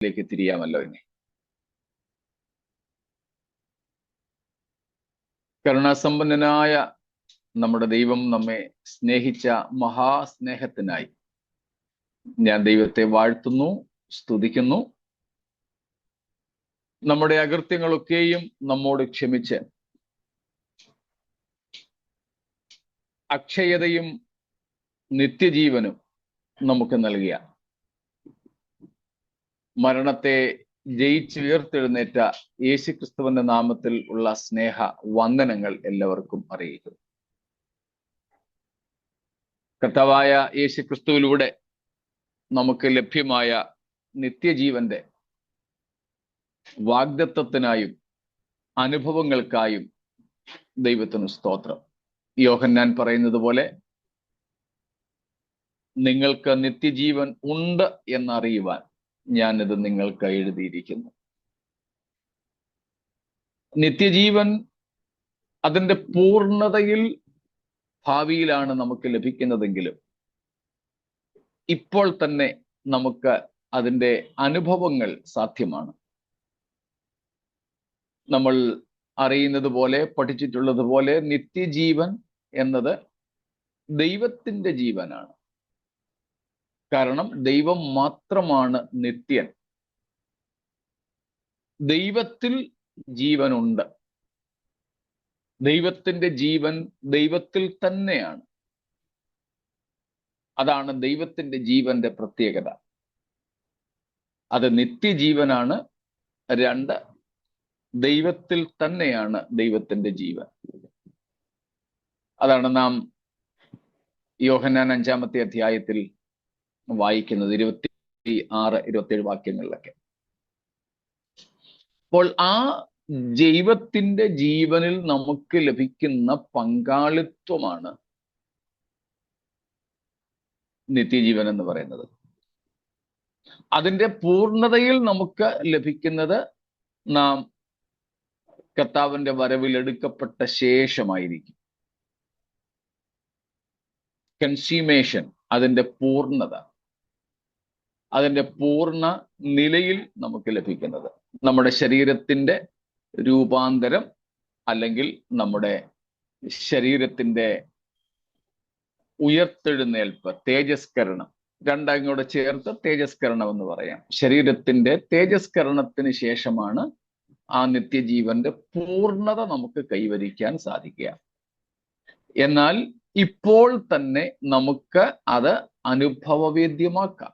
ലേക്ക് തിരിയാമല്ലോ. ഇനി കരുണാസമ്പന്നനായ നമ്മുടെ ദൈവം നമ്മെ സ്നേഹിച്ച മഹാസ്നേഹത്തിനായി ഞാൻ ദൈവത്തെ വാഴ്ത്തുന്നു, സ്തുതിക്കുന്നു. നമ്മുടെ അകൃത്യങ്ങളൊക്കെയും നമ്മോട് ക്ഷമിച്ച് അക്ഷയതയും നിത്യജീവനും നമുക്ക് നൽകിയ, മരണത്തെ ജയിച്ചുയർത്തെഴുന്നേറ്റ യേശുക്രിസ്തുവിന്റെ നാമത്തിൽ ഉള്ള സ്നേഹ വന്ദനങ്ങൾ എല്ലാവർക്കും അറിയിക്കുന്നു. കർത്താവായ യേശുക്രിസ്തുവിലൂടെ നമുക്ക് ലഭ്യമായ നിത്യജീവന്റെ വാഗ്ദത്തത്തിനായും അനുഭവങ്ങൾക്കായും ദൈവത്തിന് സ്തോത്രം. യോഹന്നാൻ പറയുന്നത് പോലെ നിങ്ങൾക്ക് നിത്യജീവൻ ഉണ്ട് എന്നറിയുവാൻ ഞാനിത് നിങ്ങൾക്ക് എഴുതിയിരിക്കുന്നു. നിത്യജീവൻ അതിൻ്റെ പൂർണ്ണതയിൽ ഭാവിയിലാണ് നമുക്ക് ലഭിക്കുന്നതെങ്കിലും ഇപ്പോൾ തന്നെ നമുക്ക് അതിൻ്റെ അനുഭവങ്ങൾ സാധ്യമാണ്. നമ്മൾ അറിയുന്നത് പോലെ, പഠിച്ചിട്ടുള്ളത് പോലെ, നിത്യജീവൻ എന്നത് ദൈവത്തിൻ്റെ ജീവനാണ്. കാരണം ദൈവം മാത്രമാണ് നിത്യൻ. ദൈവത്തിൽ ജീവനുണ്ട്. ദൈവത്തിൻ്റെ ജീവൻ ദൈവത്തിൽ തന്നെയാണ്. അതാണ് ദൈവത്തിൻ്റെ ജീവന്റെ പ്രത്യേകത. അത് നിത്യജീവനാണ്. രണ്ട്, ദൈവത്തിൽ തന്നെയാണ് ദൈവത്തിൻ്റെ ജീവൻ. അതാണ് നാം യോഹന്നാൻ 5-ാമത്തെ അധ്യായത്തിൽ വായിക്കുന്നത്, 26-27 വാക്യങ്ങളിലൊക്കെ. അപ്പോൾ ആ ദൈവത്തിൻ്റെ ജീവനിൽ നമുക്ക് ലഭിക്കുന്ന പങ്കാളിത്വമാണ് നിത്യജീവൻ എന്ന് പറയുന്നത്. അതിൻ്റെ പൂർണ്ണതയിൽ നമുക്ക് ലഭിക്കുന്നത് നാം കർത്താവിന്റെ വരവിൽ എടുക്കപ്പെട്ട ശേഷമായിരിക്കും. കൺസ്യൂമേഷൻ, അതിൻ്റെ പൂർണ്ണത, അതിൻ്റെ പൂർണ്ണ നിലയിൽ നമുക്ക് ലഭിക്കുന്നത്. നമ്മുടെ ശരീരത്തിൻ്റെ രൂപാന്തരം അല്ലെങ്കിൽ നമ്മുടെ ശരീരത്തിൻ്റെ ഉയർത്തെഴുന്നേൽപ്പ്, തേജസ്കരണം, രണ്ടാം കൂടെ ചേർത്ത് തേജസ്കരണം എന്ന് പറയാം. ശരീരത്തിൻ്റെ തേജസ്കരണത്തിന് ശേഷമാണ് ആ നിത്യജീവന്റെ പൂർണ്ണത നമുക്ക് കൈവരിക്കാൻ സാധിക്കുക. എന്നാൽ ഇപ്പോൾ തന്നെ നമുക്ക് അത് അനുഭവവേദ്യമാക്കാം.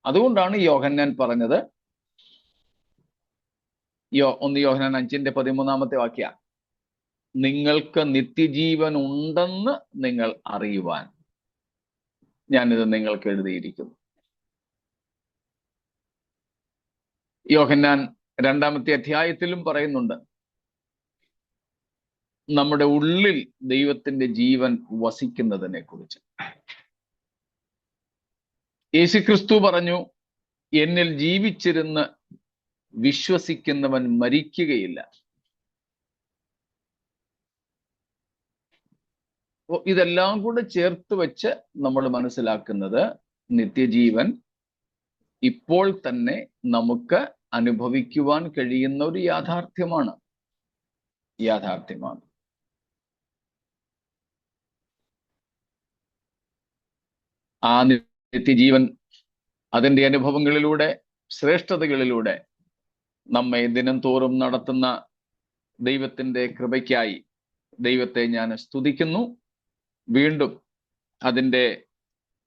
അതുകൊണ്ടാണ് യോഹന്നാൻ പറഞ്ഞത്, 1 യോഹന്നാൻ 5-13 വാക്യ, നിങ്ങൾക്ക് നിത്യജീവൻ ഉണ്ടെന്ന് നിങ്ങൾ അറിയുവാൻ ഞാനിത് നിങ്ങൾക്ക് എഴുതിയിരിക്കുന്നു. യോഹന്നാൻ 2-ാമത്തെ അധ്യായത്തിലും പറയുന്നുണ്ട്, നമ്മുടെ ഉള്ളിൽ ദൈവത്തിന്റെ ജീവൻ വസിക്കുന്നതിനെ കുറിച്ച്. യേശുക്രിസ്തു പറഞ്ഞു, എന്നിൽ ജീവിച്ചിരുന്ന് വിശ്വസിക്കുന്നവൻ മരിക്കുകയില്ല. ഇതെല്ലാം കൂടെ ചേർത്ത് വെച്ച് നമ്മൾ മനസ്സിലാക്കുന്നത് നിത്യജീവൻ ഇപ്പോൾ തന്നെ നമുക്ക് അനുഭവിക്കുവാൻ കഴിയുന്ന ഒരു യാഥാർത്ഥ്യമാണ്. ആ നിത്യജീവൻ അതിൻ്റെ അനുഭവങ്ങളിലൂടെ, ശ്രേഷ്ഠതകളിലൂടെ നമ്മെ ദിനം തോറും നടത്തുന്ന ദൈവത്തിൻ്റെ കൃപയ്ക്കായി ദൈവത്തെ ഞാൻ സ്തുതിക്കുന്നു. വീണ്ടും അതിൻ്റെ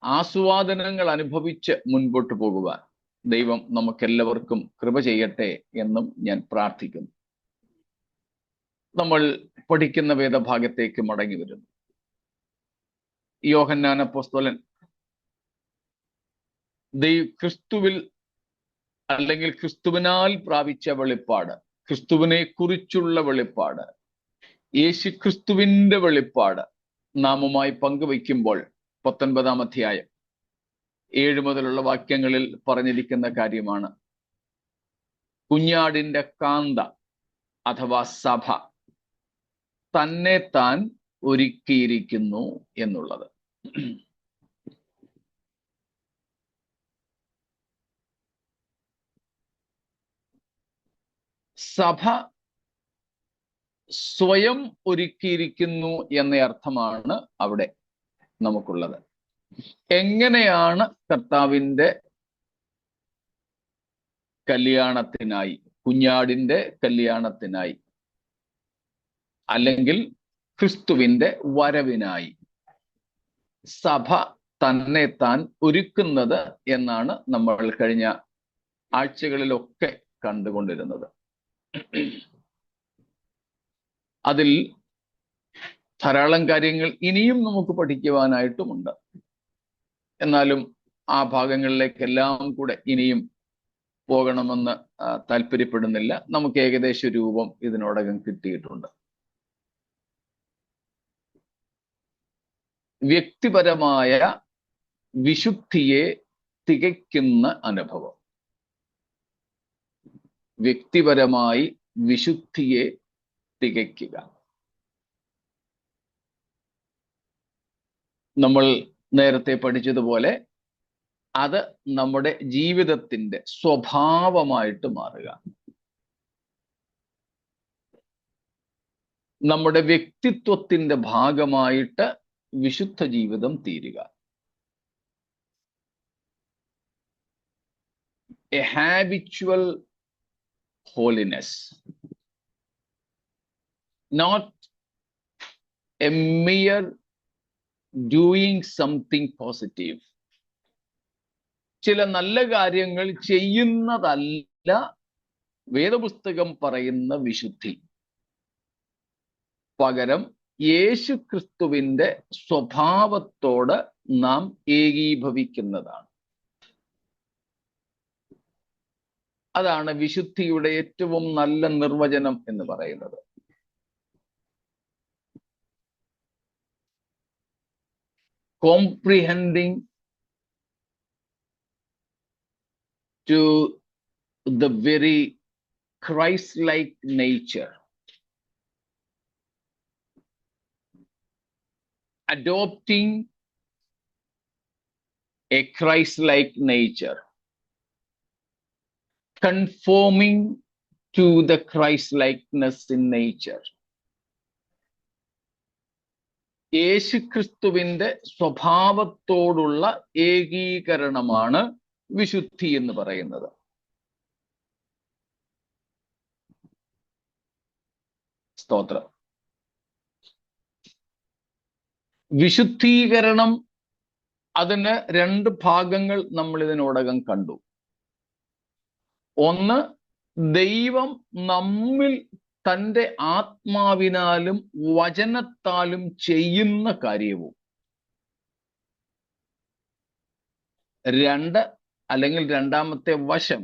ആസ്വാദനങ്ങൾ അനുഭവിച്ച് മുൻപോട്ട് പോകുവാൻ ദൈവം നമുക്കെല്ലാവർക്കും കൃപ ചെയ്യട്ടെ എന്നും ഞാൻ പ്രാർത്ഥിക്കുന്നു. നമ്മൾ പഠിക്കുന്ന വേദഭാഗത്തേക്ക് മടങ്ങി വരുന്നു. യോഹന്നാൻ അപ്പോസ്തലൻ ക്രിസ്തുവിൽ അല്ലെങ്കിൽ ക്രിസ്തുവിനാൽ പ്രാപിച്ച വെളിപ്പാട്, ക്രിസ്തുവിനെ കുറിച്ചുള്ള വെളിപ്പാട്, യേശു ക്രിസ്തുവിന്റെ വെളിപ്പാട് നാമുമായി പങ്കുവയ്ക്കുമ്പോൾ 19-ാം അധ്യായം 7 മുതലുള്ള വാക്യങ്ങളിൽ പറഞ്ഞിരിക്കുന്ന കാര്യമാണ്, കുഞ്ഞാടിന്റെ കാന്ത അഥവാ സഭ തന്നെ താൻ ഒരുക്കിയിരിക്കുന്നു എന്നുള്ളത്. സഭ സ്വയം ഒരുക്കിയിരിക്കുന്നു എന്ന അർത്ഥമാണ് അവിടെ നമുക്കുള്ളത്. എങ്ങനെയാണ് കർത്താവിൻ്റെ കല്യാണത്തിനായി, കുഞ്ഞാടിൻ്റെ കല്യാണത്തിനായി, അല്ലെങ്കിൽ ക്രിസ്തുവിൻ്റെ വരവിനായി സഭ തന്നെ താൻ ഒരുക്കുന്നത് എന്നാണ് നമ്മൾ കഴിഞ്ഞ ആഴ്ചകളിലൊക്കെ കണ്ടുകൊണ്ടിരുന്നത്. അതിൽ ധാരാളം കാര്യങ്ങൾ ഇനിയും നമുക്ക് പഠിക്കുവാനായിട്ടുമുണ്ട്. എന്നാലും ആ ഭാഗങ്ങളിലേക്കെല്ലാം കൂടെ ഇനിയും പോകണമെന്ന് താല്പര്യപ്പെടുന്നില്ല. നമുക്ക് ഏകദേശ രൂപം ഇതിനോടകം കിട്ടിയിട്ടുണ്ട്. വ്യക്തിപരമായ വിശുദ്ധിയെ തികയ്ക്കുന്ന അനുഭവം. വ്യക്തിപരമായി വിശുദ്ധിയെ തികയ്ക്കുക. നമ്മൾ നേരത്തെ പഠിച്ചതുപോലെ അത് നമ്മുടെ ജീവിതത്തിന്റെ സ്വഭാവമായിട്ട് മാറുക. നമ്മുടെ വ്യക്തിത്വത്തിന്റെ ഭാഗമായിട്ട് വിശുദ്ധ ജീവിതം തീരുക. A habitual holiness, not a mere doing something positive. ചില നല്ല കാര്യങ്ങൾ ചെയ്യുന്നതല്ല വേദപുസ്തകം പറയുന്ന വിശുദ്ധി. പകരം യേശുക്രിസ്തുവിന്റെ സ്വഭാവത്തോട് നാം ഏകീഭവിക്കുന്നതാണ്. അതാണ് വിശുദ്ധിയുടെ ഏറ്റവും നല്ല നിർവചനം എന്ന് പറയുന്നത്. Comprehending to the very Christ-like nature, adopting a Christ-like nature, conforming to the Christ-likeness in nature. യേശുക്രിസ്തുവിന്റെ സ്വഭാവത്തോടുള്ള ഏകീകരണമാണ് വിശുദ്ധി എന്ന് പറയുന്നത്. സ്തോത്രം. വിശുദ്ധീകരണം, അതിന് രണ്ട് ഭാഗങ്ങൾ നമ്മൾ ഇതിനോടകം കണ്ടു. ഒന്ന്, ദൈവം നമ്മിൽ തൻ്റെ ആത്മാവിനാലും വചനത്താലും ചെയ്യുന്ന കാര്യവും. രണ്ട്, അല്ലെങ്കിൽ രണ്ടാമത്തെ വശം,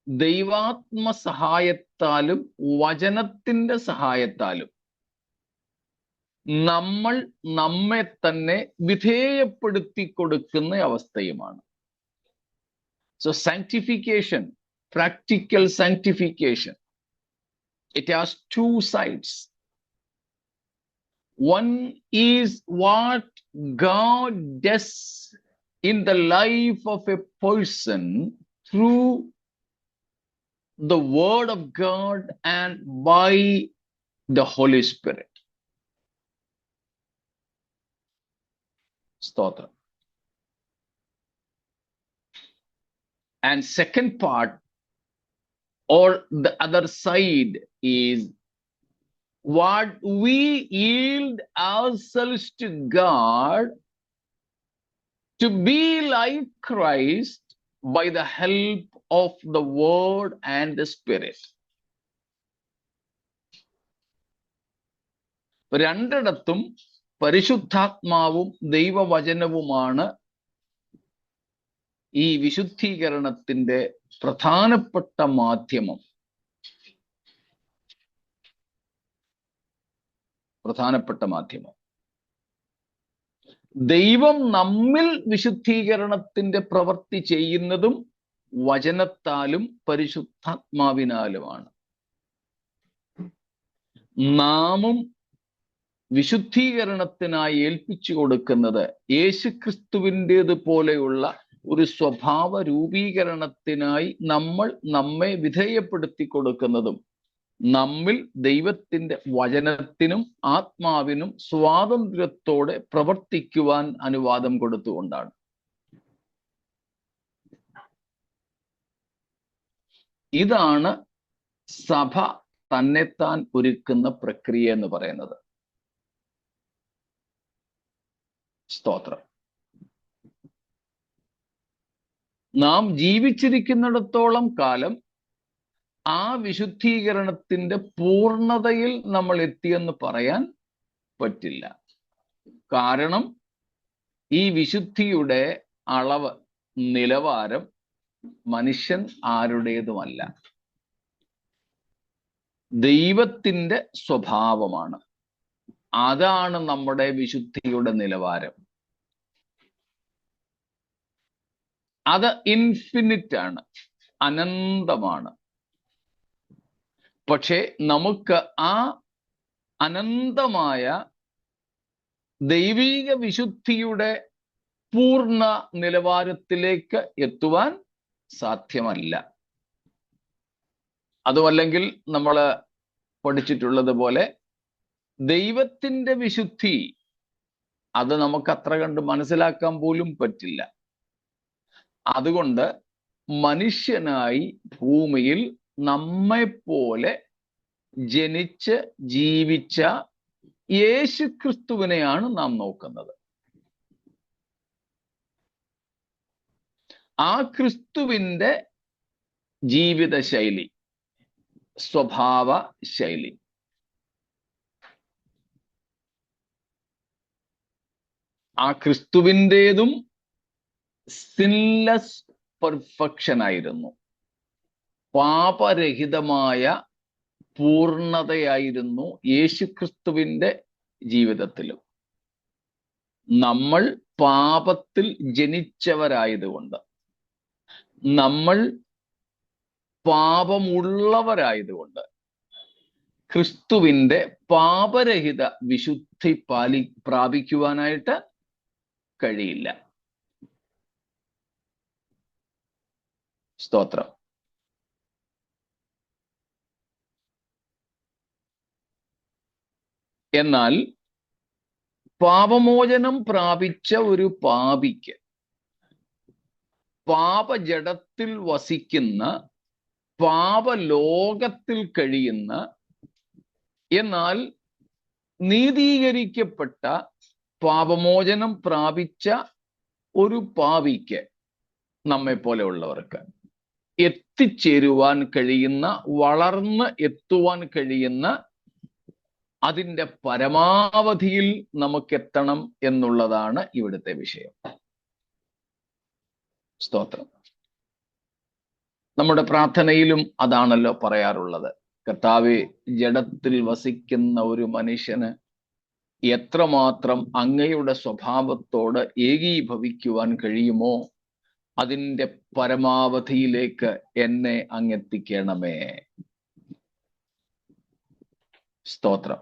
ദൈവാത്മ സഹായത്താലും വചനത്തിന്റെ സഹായത്താലും നമ്മൾ നമ്മെ തന്നെ വിധേയപ്പെടുത്തി കൊടുക്കുന്ന അവസ്ഥയുമാണ്. So sanctification, practical sanctification, it has two sides. One is what God does in the life of a person through the word of God and by the Holy Spirit. Stotram. And second part, or the other side, is what we yield ourselves to God to be like Christ by the help of the Word and the Spirit. രണ്ടിടത്തും പരിശുദ്ധാത്മാവും ദൈവവചനവുമാണ് ഈ വിശുദ്ധീകരണത്തിന്റെ പ്രധാനപ്പെട്ട മാധ്യമം. ദൈവം നമ്മിൽ വിശുദ്ധീകരണത്തിന്റെ പ്രവൃത്തി ചെയ്യുന്നതും വചനത്താലും പരിശുദ്ധാത്മാവിനാലുമാണ്. നാമും വിശുദ്ധീകരണത്തിനായി ഏൽപ്പിച്ചു കൊടുക്കുന്നത് യേശുക്രിസ്തുവിൻ്റെതുപോലെയുള്ള ഒരു സ്വഭാവ രൂപീകരണത്തിനായി നമ്മൾ നമ്മെ വിധേയപ്പെടുത്തി കൊടുക്കുന്നതും നമ്മിൽ ദൈവത്തിന്റെ വചനത്തിനും ആത്മാവിനും സ്വാതന്ത്ര്യത്തോടെ പ്രവർത്തിക്കുവാൻ അനുവാദം കൊടുത്തുകൊണ്ടാണ്. ഇതാണ് സഭ തന്നെത്താൻ ഒരുക്കുന്ന പ്രക്രിയ എന്ന് പറയുന്നത്. സ്തോത്രം. നാം ജീവിച്ചിരിക്കുന്നിടത്തോളം കാലം ആ വിശുദ്ധീകരണത്തിന്റെ പൂർണ്ണതയിൽ നമ്മൾ എത്തിയെന്ന് പറയാൻ പറ്റില്ല. കാരണം ഈ വിശുദ്ധിയുടെ അളവ്, നിലവാരം മനുഷ്യൻ ആരുടേതുമല്ല, ദൈവത്തിന്റെ സ്വഭാവമാണ്. അതാണ് നമ്മുടെ വിശുദ്ധിയുടെ നിലവാരം. അത് ഇൻഫിനിറ്റ് ആണ്, അനന്തമാണ്. പക്ഷെ നമുക്ക് ആ അനന്തമായ ദൈവീക വിശുദ്ധിയുടെ പൂർണ്ണ നിലവാരത്തിലേക്ക് എത്തുവാൻ സാധ്യമല്ല. അതുമല്ലെങ്കിൽ നമ്മൾ പഠിച്ചിട്ടുള്ളത് പോലെ ദൈവത്തിന്റെ വിശുദ്ധി അത് നമുക്ക് അത്ര കണ്ട് മനസ്സിലാക്കാൻ പോലും പറ്റില്ല. അതുകൊണ്ട് മനുഷ്യനായി ഭൂമിയിൽ നമ്മെപ്പോലെ ജനിച്ച് ജീവിച്ച യേശുക്രിസ്തുവിനെയാണ് നാം നോക്കുന്നത്. ആ ക്രിസ്തുവിന്റെ ജീവിത ശൈലി, സ്വഭാവ ശൈലി, ആ ക്രിസ്തുവിൻ്റെതും സിൻലെസ് പെർഫെക്ഷൻ ആയിരുന്നു, പാപരഹിതമായ പൂർണ്ണതയായിരുന്നു യേശുക്രിസ്തുവിന്റെ ജീവിതത്തിലും. നമ്മൾ പാപത്തിൽ ജനിച്ചവരായതുകൊണ്ട്, നമ്മൾ പാപമുള്ളവരായതുകൊണ്ട് ക്രിസ്തുവിന്റെ പാപരഹിത വിശുദ്ധി പ്രാപിക്കുവാനായിട്ട് കഴിയില്ല. സ്തോത്രം. എന്നാൽ പാപമോചനം പ്രാപിച്ച ഒരു പാപിക്ക്, പാപജഡത്തിൽ വസിക്കുന്ന, പാപലോകത്തിൽ കഴിയുന്ന, എന്നാൽ നീതീകരിക്കപ്പെട്ട, പാപമോചനം പ്രാപിച്ച ഒരു പാപിക്ക്, നമ്മെ പോലെയുള്ളവർക്ക് എത്തിച്ചേരുവാൻ കഴിയുന്ന, വളർന്ന് എത്തുവാൻ കഴിയുന്ന, അതിൻ്റെ പരമാവധിയിൽ നമുക്കെത്തണം എന്നുള്ളതാണ് ഇവിടുത്തെ വിഷയം. സ്തോത്രം. നമ്മുടെ പ്രാർത്ഥനയിലും അതാണല്ലോ പറയാറുള്ളത്. കർത്താവേ, ജഡത്തിൽ വസിക്കുന്ന ഒരു മനുഷ്യന് എത്രമാത്രം അങ്ങയുടെ സ്വഭാവത്തോട് ഏകീഭവിക്കുവാൻ കഴിയുമോ അതിൻ്റെ പരമാവധിയിലേക്ക് എന്നെ അങ്ങെത്തിക്കണമേ. സ്തോത്രം.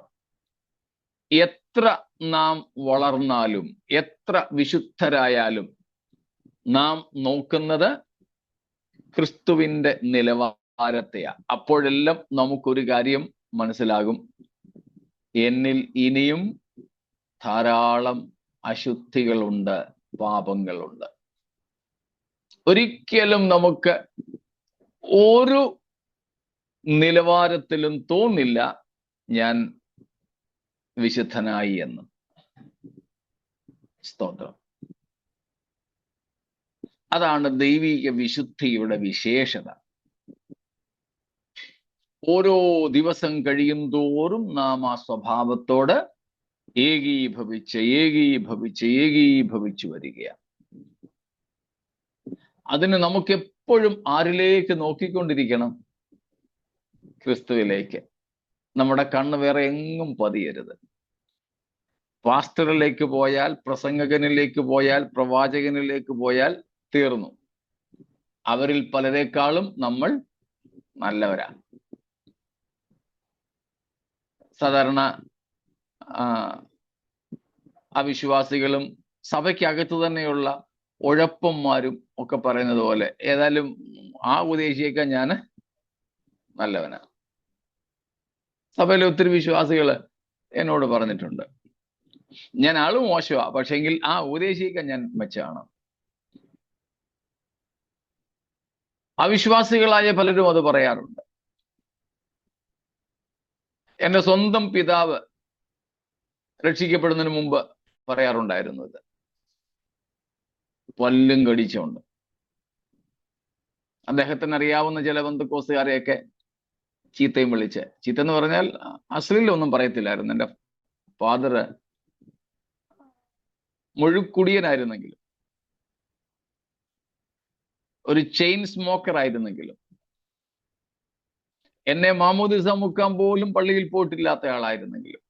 എത്ര നാം വളർന്നാലും, എത്ര വിശുദ്ധരായാലും നാം നോക്കുന്നത് ക്രിസ്തുവിന്റെ നിലവാരത്തെയാ. അപ്പോഴെല്ലാം നമുക്കൊരു കാര്യം മനസ്സിലാകും, എന്നിൽ ഇനിയും ധാരാളം അശുദ്ധികളുണ്ട്, പാപങ്ങളുണ്ട്. ഒരിക്കലും നമുക്ക് ഒരു നിലവാരത്തിലും തോന്നില്ല ഞാൻ വിശുദ്ധനായി എന്ന്. സ്തോത്രം. അതാണ് ദൈവിക വിശുദ്ധിയുടെ വിശേഷത. ഓരോ ദിവസം കഴിയും തോറും നാം ആ സ്വഭാവത്തോട് ഏകീഭവിച്ചു വരികയാണ്. അതിന് നമുക്ക് എപ്പോഴും ആരിലേക്ക് നോക്കിക്കൊണ്ടിരിക്കണം? ക്രിസ്തുവിലേക്ക്. നമ്മുടെ കണ്ണ് വേറെ എങ്ങും പതിയരുത്. പാസ്റ്ററിലേക്ക് പോയാൽ, പ്രസംഗകനിലേക്ക് പോയാൽ, പ്രവാചകനിലേക്ക് പോയാൽ തീർന്നു. അവരിൽ പലരെക്കാളും നമ്മൾ നല്ലവരാണ്. സാധാരണ അവിശ്വാസികളും സഭയ്ക്കകത്ത് തന്നെയുള്ള ഉഴപ്പന്മാരും ഒക്കെ പറയുന്നത് പോലെ ഏതായാലും ആ ഉപദേശിയേക്കാൾ ഞാൻ നല്ലവനാ. സഭയിലെ ഒത്തിരി വിശ്വാസികൾ എന്നോട് പറഞ്ഞിട്ടുണ്ട്, ഞാൻ ആള് മോശമാ, പക്ഷെങ്കിൽ ആ ഉപദേശിയേക്കാൾ ഞാൻ മെച്ചമാണ്. അവിശ്വാസികളായ പലരും അത് പറയാറുണ്ട്. എന്റെ സ്വന്തം പിതാവ് രക്ഷിക്കപ്പെടുന്നതിന് മുമ്പ് പറയാറുണ്ടായിരുന്നത്, പല്ലും കടിച്ചുകൊണ്ട്. അദ്ദേഹത്തിന് അറിയാവുന്ന ചില ബന്ധുക്കോസുകാരെയൊക്കെ ചീത്തയും വിളിച്ച്, ചീത്തെന്ന് പറഞ്ഞാൽ അശ്ലീലൊന്നും പറയത്തില്ലായിരുന്നു. എൻ്റെ ഫാദർ മുഴുക്കുടിയനായിരുന്നെങ്കിലും, ഒരു ചെയിൻ സ്മോക്കർ ആയിരുന്നെങ്കിലും, എന്നെ മാമോദിസ മുക്കാൻ പോലും പള്ളിയിൽ പോയിട്ടില്ലാത്ത ആളായിരുന്നെങ്കിലും,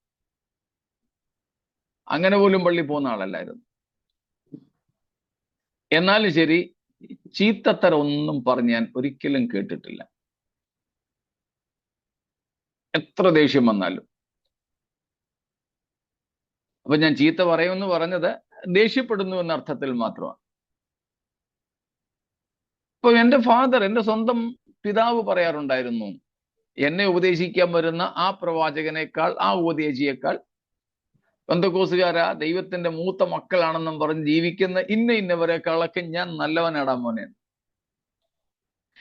അങ്ങനെ പോലും പള്ളി പോകുന്ന ആളല്ലായിരുന്നു. എന്നാലും ശരി, ചീത്തത്തരം ഒന്നും പറഞ്ഞ് ഞാൻ ഒരിക്കലും കേട്ടിട്ടില്ല, എത്ര ദേഷ്യം വന്നാലും. അപ്പൊ ഞാൻ ചീത്ത പറയുമെന്ന് പറഞ്ഞത് ദേഷ്യപ്പെടുന്നു എന്ന അർത്ഥത്തിൽ മാത്രമാണ്. ഇപ്പൊ എൻ്റെ ഫാദർ, എൻ്റെ സ്വന്തം പിതാവ് പറയാറുണ്ടായിരുന്നു, എന്നെ ഉപദേശിക്കാൻ വരുന്ന ആ പ്രവാചകനേക്കാൾ, ആ ഉപദേശിയേക്കാൾ പെന്തക്കോസുകാരാ ദൈവത്തിന്റെ മൂത്ത മക്കളാണെന്നും പറഞ്ഞ് ജീവിക്കുന്ന ഇന്നവരെക്കാളൊക്കെ ഞാൻ നല്ലവനാടാ മോനെ.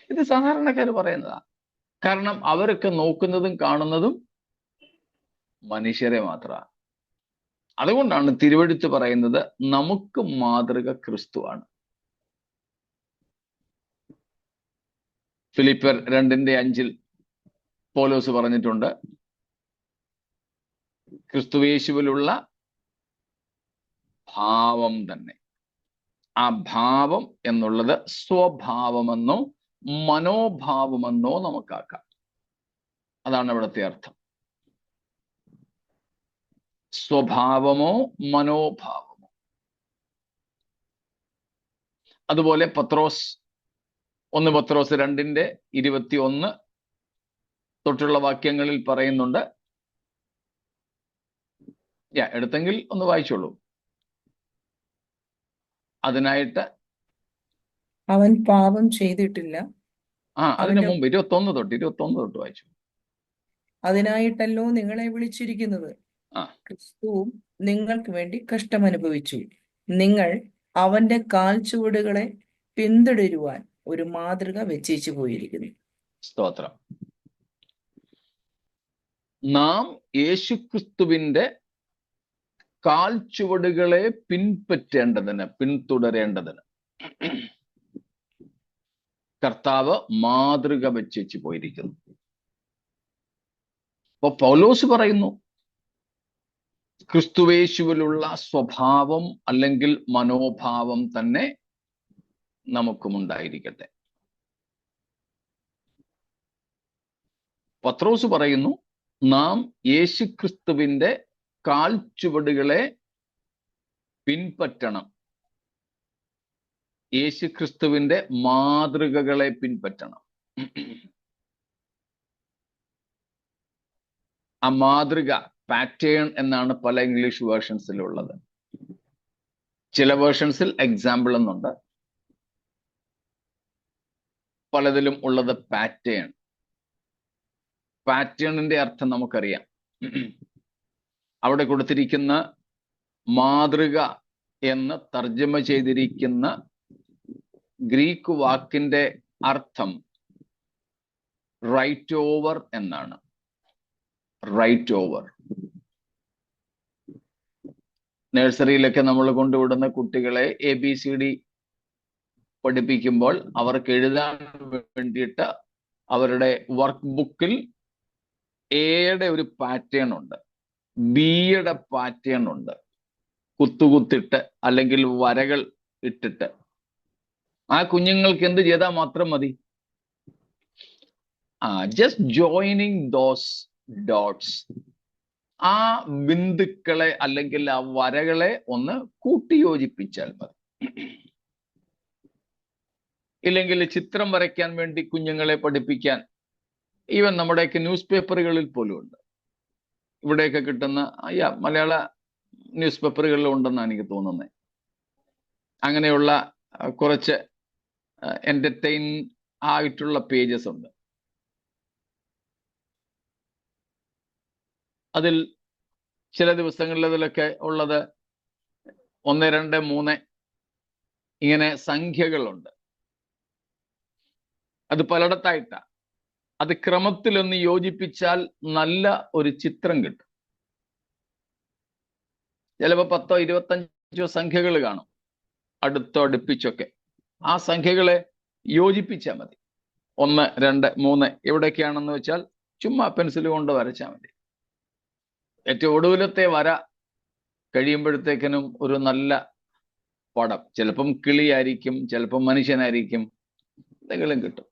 ഇത് സാധാരണക്കാർ പറയുന്നതാ. കാരണം അവരൊക്കെ നോക്കുന്നതും കാണുന്നതും മനുഷ്യരെ മാത്രമാണ്. അതുകൊണ്ടാണ് തിരുവെഴുത്ത് പറയുന്നത് നമുക്ക് മാതൃക ക്രിസ്തുവാണ്. ഫിലിപ്പിയർ 2:5 പൗലോസ് പറഞ്ഞിട്ടുണ്ട്, ക്രിസ്തുയേശുവിലുള്ള ഭാവം തന്നെ. ആ ഭാവം എന്നുള്ളത് സ്വഭാവമെന്നോ മനോഭാവമെന്നോ നമുക്കാക്കാം. അതാണ് ഇവിടുത്തെ അർത്ഥം. സ്വഭാവമോ മനോഭാവമോ. അതുപോലെ പത്രോസ് 1 പത്രോസ് 2:21 തൊട്ടുള്ള വാക്യങ്ങളിൽ പറയുന്നുണ്ട്. എടുത്തെങ്കിൽ ഒന്ന് വായിച്ചോളൂ. അതിനായിട്ട് അവൻ പാപം ചെയ്തിട്ടില്ല. അതിന് മുമ്പ് 21 തൊട്ട് വായിച്ചു. അതിനായിട്ടല്ലോ നിങ്ങളെ വിളിച്ചിരിക്കുന്നത്. ക്രിസ്തുവും നിങ്ങൾക്ക് വേണ്ടി കഷ്ടമനുഭവിച്ചു. നിങ്ങൾ അവന്റെ കാൽച്ചുവടുകളെ പിന്തുടരുവാൻ ഒരു മാതൃക വെച്ചേച്ചു പോയിരിക്കുന്നു. സ്തോത്രം. നാം യേശുക്രിസ്തുവിന്റെ കാൽച്ചുവടുകളെ പിൻപറ്റേണ്ടതിന്, പിന്തുടരേണ്ടതിന് കർത്താവ് മാതൃക വെച്ചേച്ചു പോയിരിക്കുന്നു. അപ്പൊ പൗലോസ് പറയുന്നു, ക്രിസ്തുവേശുവിലുള്ള സ്വഭാവം അല്ലെങ്കിൽ മനോഭാവം തന്നെ നമുക്കും ഉണ്ടായിരിക്കട്ടെ. പത്രോസ് പറയുന്നു, നാം യേശുക്രിസ്തുവിന്റെ കാൽച്ചുവടുകളെ പിൻപറ്റണം, യേശുക്രിസ്തുവിന്റെ മാതൃകകളെ പിൻപറ്റണം. ആ മാതൃക, പാറ്റേൺ എന്നാണ് പല ഇംഗ്ലീഷ് വേർഷൻസിലുള്ളത്. ചില വേർഷൻസിൽ എക്സാമ്പിൾ എന്നുണ്ട്, പലതിലും ഉള്ളത് പാറ്റേൺ. പാറ്റേണിന്റെ അർത്ഥം നമുക്കറിയാം. അവിടെ കൊടുത്തിരിക്കുന്ന മാതൃക എന്ന് തർജ്ജമ ചെയ്തിരിക്കുന്ന ഗ്രീക്ക് വാക്കിന്റെ അർത്ഥം റൈറ്റ് ഓവർ എന്നാണ്. Right over. നഴ്സറിയിലൊക്കെ നമ്മൾ കൊണ്ടുവിടുന്ന കുട്ടികളെ ABCD പഠിപ്പിക്കുമ്പോൾ അവർക്ക് എഴുതാൻ വേണ്ടിയിട്ട് അവരുടെ വർക്ക് ബുക്കിൽ എയുടെ ഒരു പാറ്റേൺ ഉണ്ട്, ബിയുടെ പാറ്റേൺ ഉണ്ട്, കുത്തുകുത്തിട്ട് അല്ലെങ്കിൽ വരകൾ ഇട്ടിട്ട്. ആ കുഞ്ഞുങ്ങൾക്ക് എന്ത് ചെയ്താൽ മാത്രം മതി? Just joining those dots. ആ ബിന്ദുക്കളെ അല്ലെങ്കിൽ ആ വരകളെ ഒന്ന് കൂട്ടിയോജിപ്പിച്ചാൽ മതി. ഇല്ലെങ്കിൽ ചിത്രം വരയ്ക്കാൻ വേണ്ടി കുഞ്ഞുങ്ങളെ പഠിപ്പിക്കാൻ ഈവൻ നമ്മുടെയൊക്കെ ന്യൂസ് പേപ്പറുകളിൽ പോലും ഉണ്ട്. ഇവിടെയൊക്കെ കിട്ടുന്ന മലയാള ന്യൂസ് പേപ്പറുകളിലും ഉണ്ടെന്നാണ് എനിക്ക് തോന്നുന്നത്. അങ്ങനെയുള്ള കുറച്ച് എന്റർടൈൻ ആയിട്ടുള്ള പേജസ് ഉണ്ട്. അതിൽ ചില ദിവസങ്ങളിൽ അതിലൊക്കെ ഉള്ളത് 1, 2, 3 ഇങ്ങനെ സംഖ്യകളുണ്ട്. അത് പലയിടത്തായിട്ടാണ്. അത് ക്രമത്തിലൊന്ന് യോജിപ്പിച്ചാൽ നല്ല ഒരു ചിത്രം കിട്ടും. ചിലപ്പോൾ 10, 25 സംഖ്യകൾ കാണും, അടുപ്പിച്ചൊക്കെ. ആ സംഖ്യകളെ യോജിപ്പിച്ചാൽ മതി. 1, 2, 3 എവിടെയൊക്കെയാണെന്ന് വെച്ചാൽ ചുമ്മാ പെൻസിൽ കൊണ്ട് വരച്ചാൽ മതി. ഏറ്റവും ഒടുവിലത്തെ വര കഴിയുമ്പോഴത്തേക്കിനും ഒരു നല്ല പടം, ചിലപ്പം കിളിയായിരിക്കും, ചിലപ്പം മനുഷ്യനായിരിക്കും, എന്തെങ്കിലും കിട്ടും.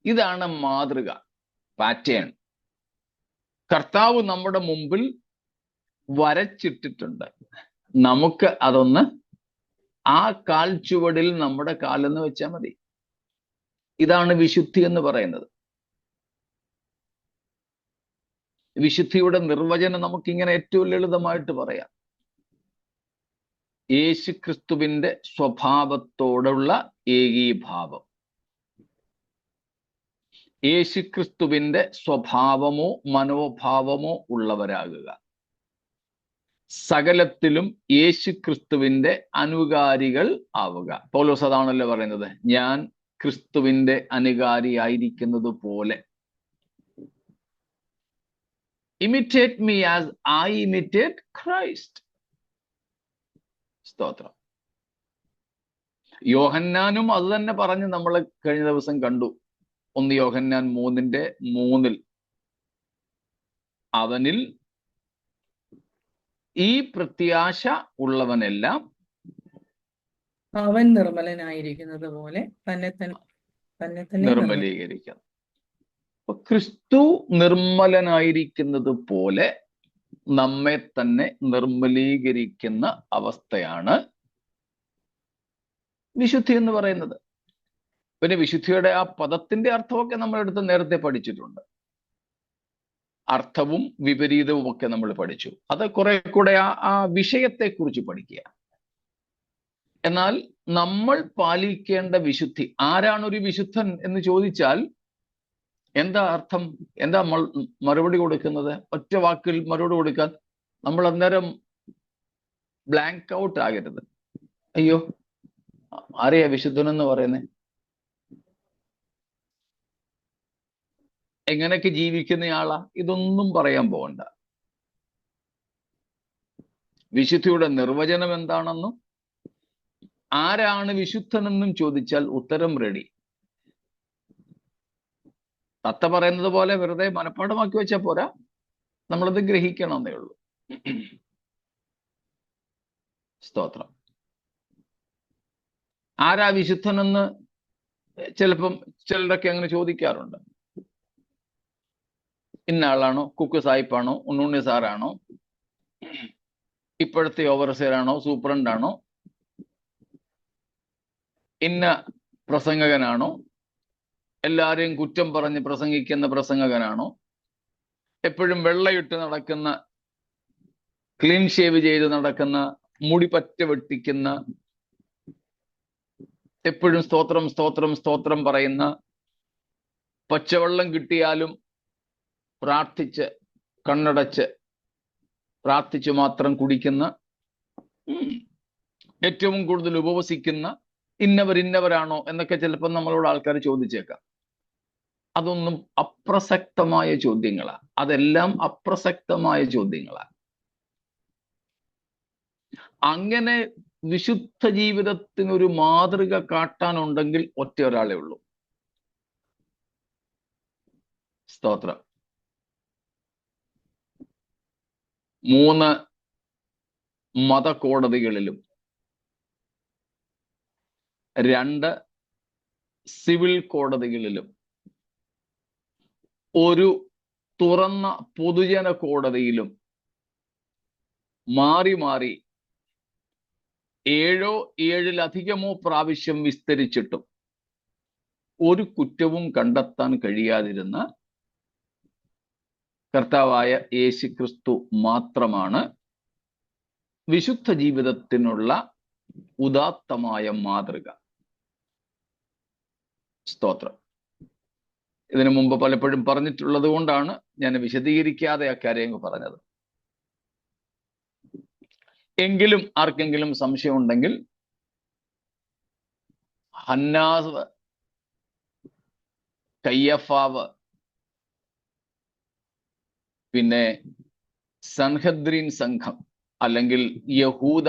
ഇതാണ് മാതൃക, പാറ്റേൺ. കർത്താവ് നമ്മുടെ മുമ്പിൽ വരച്ചിട്ടിട്ടുണ്ട്. നമുക്ക് അതൊന്ന് ആ കാൽച്ചുവടിൽ നമ്മുടെ കാലെന്ന് വെച്ചാൽ മതി. ഇതാണ് വിശുദ്ധി എന്ന് പറയുന്നത്. വിശുദ്ധിയുടെ നിർവചനം നമുക്കിങ്ങനെ ഏറ്റവും ലളിതമായിട്ട് പറയാം. യേശുക്രിസ്തുവിന്റെ സ്വഭാവത്തോടുള്ള ഏകീഭാവം. യേശുക്രിസ്തുവിന്റെ സ്വഭാവമോ മനോഭാവമോ ഉള്ളവരാകുക. സകലത്തിലും യേശുക്രിസ്തുവിന്റെ അനുകാരികൾ ആവുക. പൗലോസ് അതാണല്ലോ പറയുന്നത്, ഞാൻ ക്രിസ്തുവിന്റെ അനുകാരിയായിരിക്കുന്നത് പോലെ. imitate me as I imitate Christ. സ്തോത്രം. യോഹന്നാനും അത് തന്നെ പറഞ്ഞ് നമ്മൾ കഴിഞ്ഞ ദിവസം കണ്ടു. 1 യോഹന്നാൻ 3:3 അവനിൽ ഈ പ്രത്യാശ ഉള്ളവനെല്ലാം അവൻ നിർമ്മലനായിരിക്കുന്നത് പോലെ തന്നെ നിർമ്മലീകരിക്കണം. ക്രിസ്തു നിർമ്മലനായിരിക്കുന്നത് പോലെ നമ്മെ തന്നെ നിർമ്മലീകരിക്കുന്ന അവസ്ഥയാണ് വിശുദ്ധി എന്ന് പറയുന്നത്. പിന്നെ വിശുദ്ധിയുടെ ആ പദത്തിന്റെ അർത്ഥമൊക്കെ നമ്മളെടുത്ത് നേരത്തെ പഠിച്ചിട്ടുണ്ട്. അർത്ഥവും വിപരീതവും ഒക്കെ നമ്മൾ പഠിച്ചു. അത് കുറെ കൂടെ ആ വിഷയത്തെക്കുറിച്ച് പഠിക്കുക. എന്നാൽ നമ്മൾ പാലിക്കേണ്ട വിശുദ്ധി, ആരാണ് ഒരു വിശുദ്ധൻ എന്ന് ചോദിച്ചാൽ എന്താ അർത്ഥം, എന്താ മറുപടി കൊടുക്കുന്നത്? ഒറ്റ വാക്കിൽ മറുപടി കൊടുക്കാൻ നമ്മൾ അന്നേരം ബ്ലാങ്ക് ഔട്ട് ആകരുത്. അയ്യോ, ആരെയാ വിശുദ്ധനെന്ന് പറയുന്നത്? എങ്ങനെയൊക്കെ ജീവിക്കുന്നയാളാ? ഇതൊന്നും പറയാൻ പോകണ്ട. വിശുദ്ധിയുടെ നിർവചനം എന്താണെന്നും ആരാണ് വിശുദ്ധനെന്നും ചോദിച്ചാൽ ഉത്തരം റെഡി. തത്ത പറയുന്നത് പോലെ വെറുതെ മനപ്പാഠമാക്കി വെച്ചാൽ പോരാ, നമ്മളത് ഗ്രഹിക്കണമെന്നേ ഉള്ളൂ. സ്തോത്രം. ആരാ വിശുദ്ധനെന്ന് ചിലപ്പം ചിലരൊക്കെ അങ്ങനെ ചോദിക്കാറുണ്ട്. ഇന്ന ആളാണോ? കുക്ക് സാഹിബാണോ? ഉണ്ണുണ്ണി സാറാണോ? ഇപ്പോഴത്തെ ഓവർസിയറാണോ? സൂപ്രണ്ടാണോ? ഇന്ന പ്രസംഗകനാണോ? എല്ലാരെയും കുറ്റം പറഞ്ഞ് പ്രസംഗിക്കുന്ന പ്രസംഗകനാണോ? എപ്പോഴും വെള്ളയിട്ട് നടക്കുന്ന, ക്ലീൻ ഷേവ് ചെയ്ത് നടക്കുന്ന, മുടി പറ്റ വെട്ടിക്കുന്ന, എപ്പോഴും സ്തോത്രം സ്തോത്രം സ്തോത്രം പറയുന്ന, പച്ചവെള്ളം കിട്ടിയാലും പ്രാർത്ഥിച്ച് കണ്ണടച്ച് പ്രാർത്ഥിച്ചു മാത്രം കുടിക്കുന്ന, ഏറ്റവും കൂടുതൽ ഉപവസിക്കുന്ന ഇന്നവരാണോ എന്നൊക്കെ ചിലപ്പോൾ നമ്മളോട് ആൾക്കാർ ചോദിച്ചേക്കാം. അതൊന്നും അപ്രസക്തമായ ചോദ്യങ്ങളാണ്. അതെല്ലാം അപ്രസക്തമായ ചോദ്യങ്ങളാണ്. അങ്ങനെ വിശുദ്ധ ജീവിതത്തിനൊരു മാതൃക കാട്ടാനുണ്ടെങ്കിൽ ഒറ്റ ഒരാളെ ഉള്ളൂ. സ്തോത്രം. 3 മതകോടതികളിലും 2 സിവിൽ കോടതികളിലും ഒരു തുറന്ന പൊതുജന കോടതിയിലും മാറി മാറി 7 7-ലധികമോ പ്രാവശ്യം വിസ്തരിച്ചിട്ടും ഒരു കുറ്റവും കണ്ടെത്താൻ കഴിയാതിരുന്ന കർത്താവായ യേശുക്രിസ്തു മാത്രമാണ് വിശുദ്ധ ജീവിതത്തിനുള്ള ഉദാത്തമായ മാതൃക. സ്തോത്രം. ഇതിനു മുമ്പ് പലപ്പോഴും പറഞ്ഞിട്ടുള്ളത് കൊണ്ടാണ് ഞാൻ വിശദീകരിക്കാതെ ആ കാര്യം പറഞ്ഞത്. എങ്കിലും ആർക്കെങ്കിലും സംശയം ഉണ്ടെങ്കിൽ ഹന്നാസ്, കയ്യഫാവ്, പിന്നെ സൻഹദ്രീൻ സംഘം അല്ലെങ്കിൽ യഹൂദ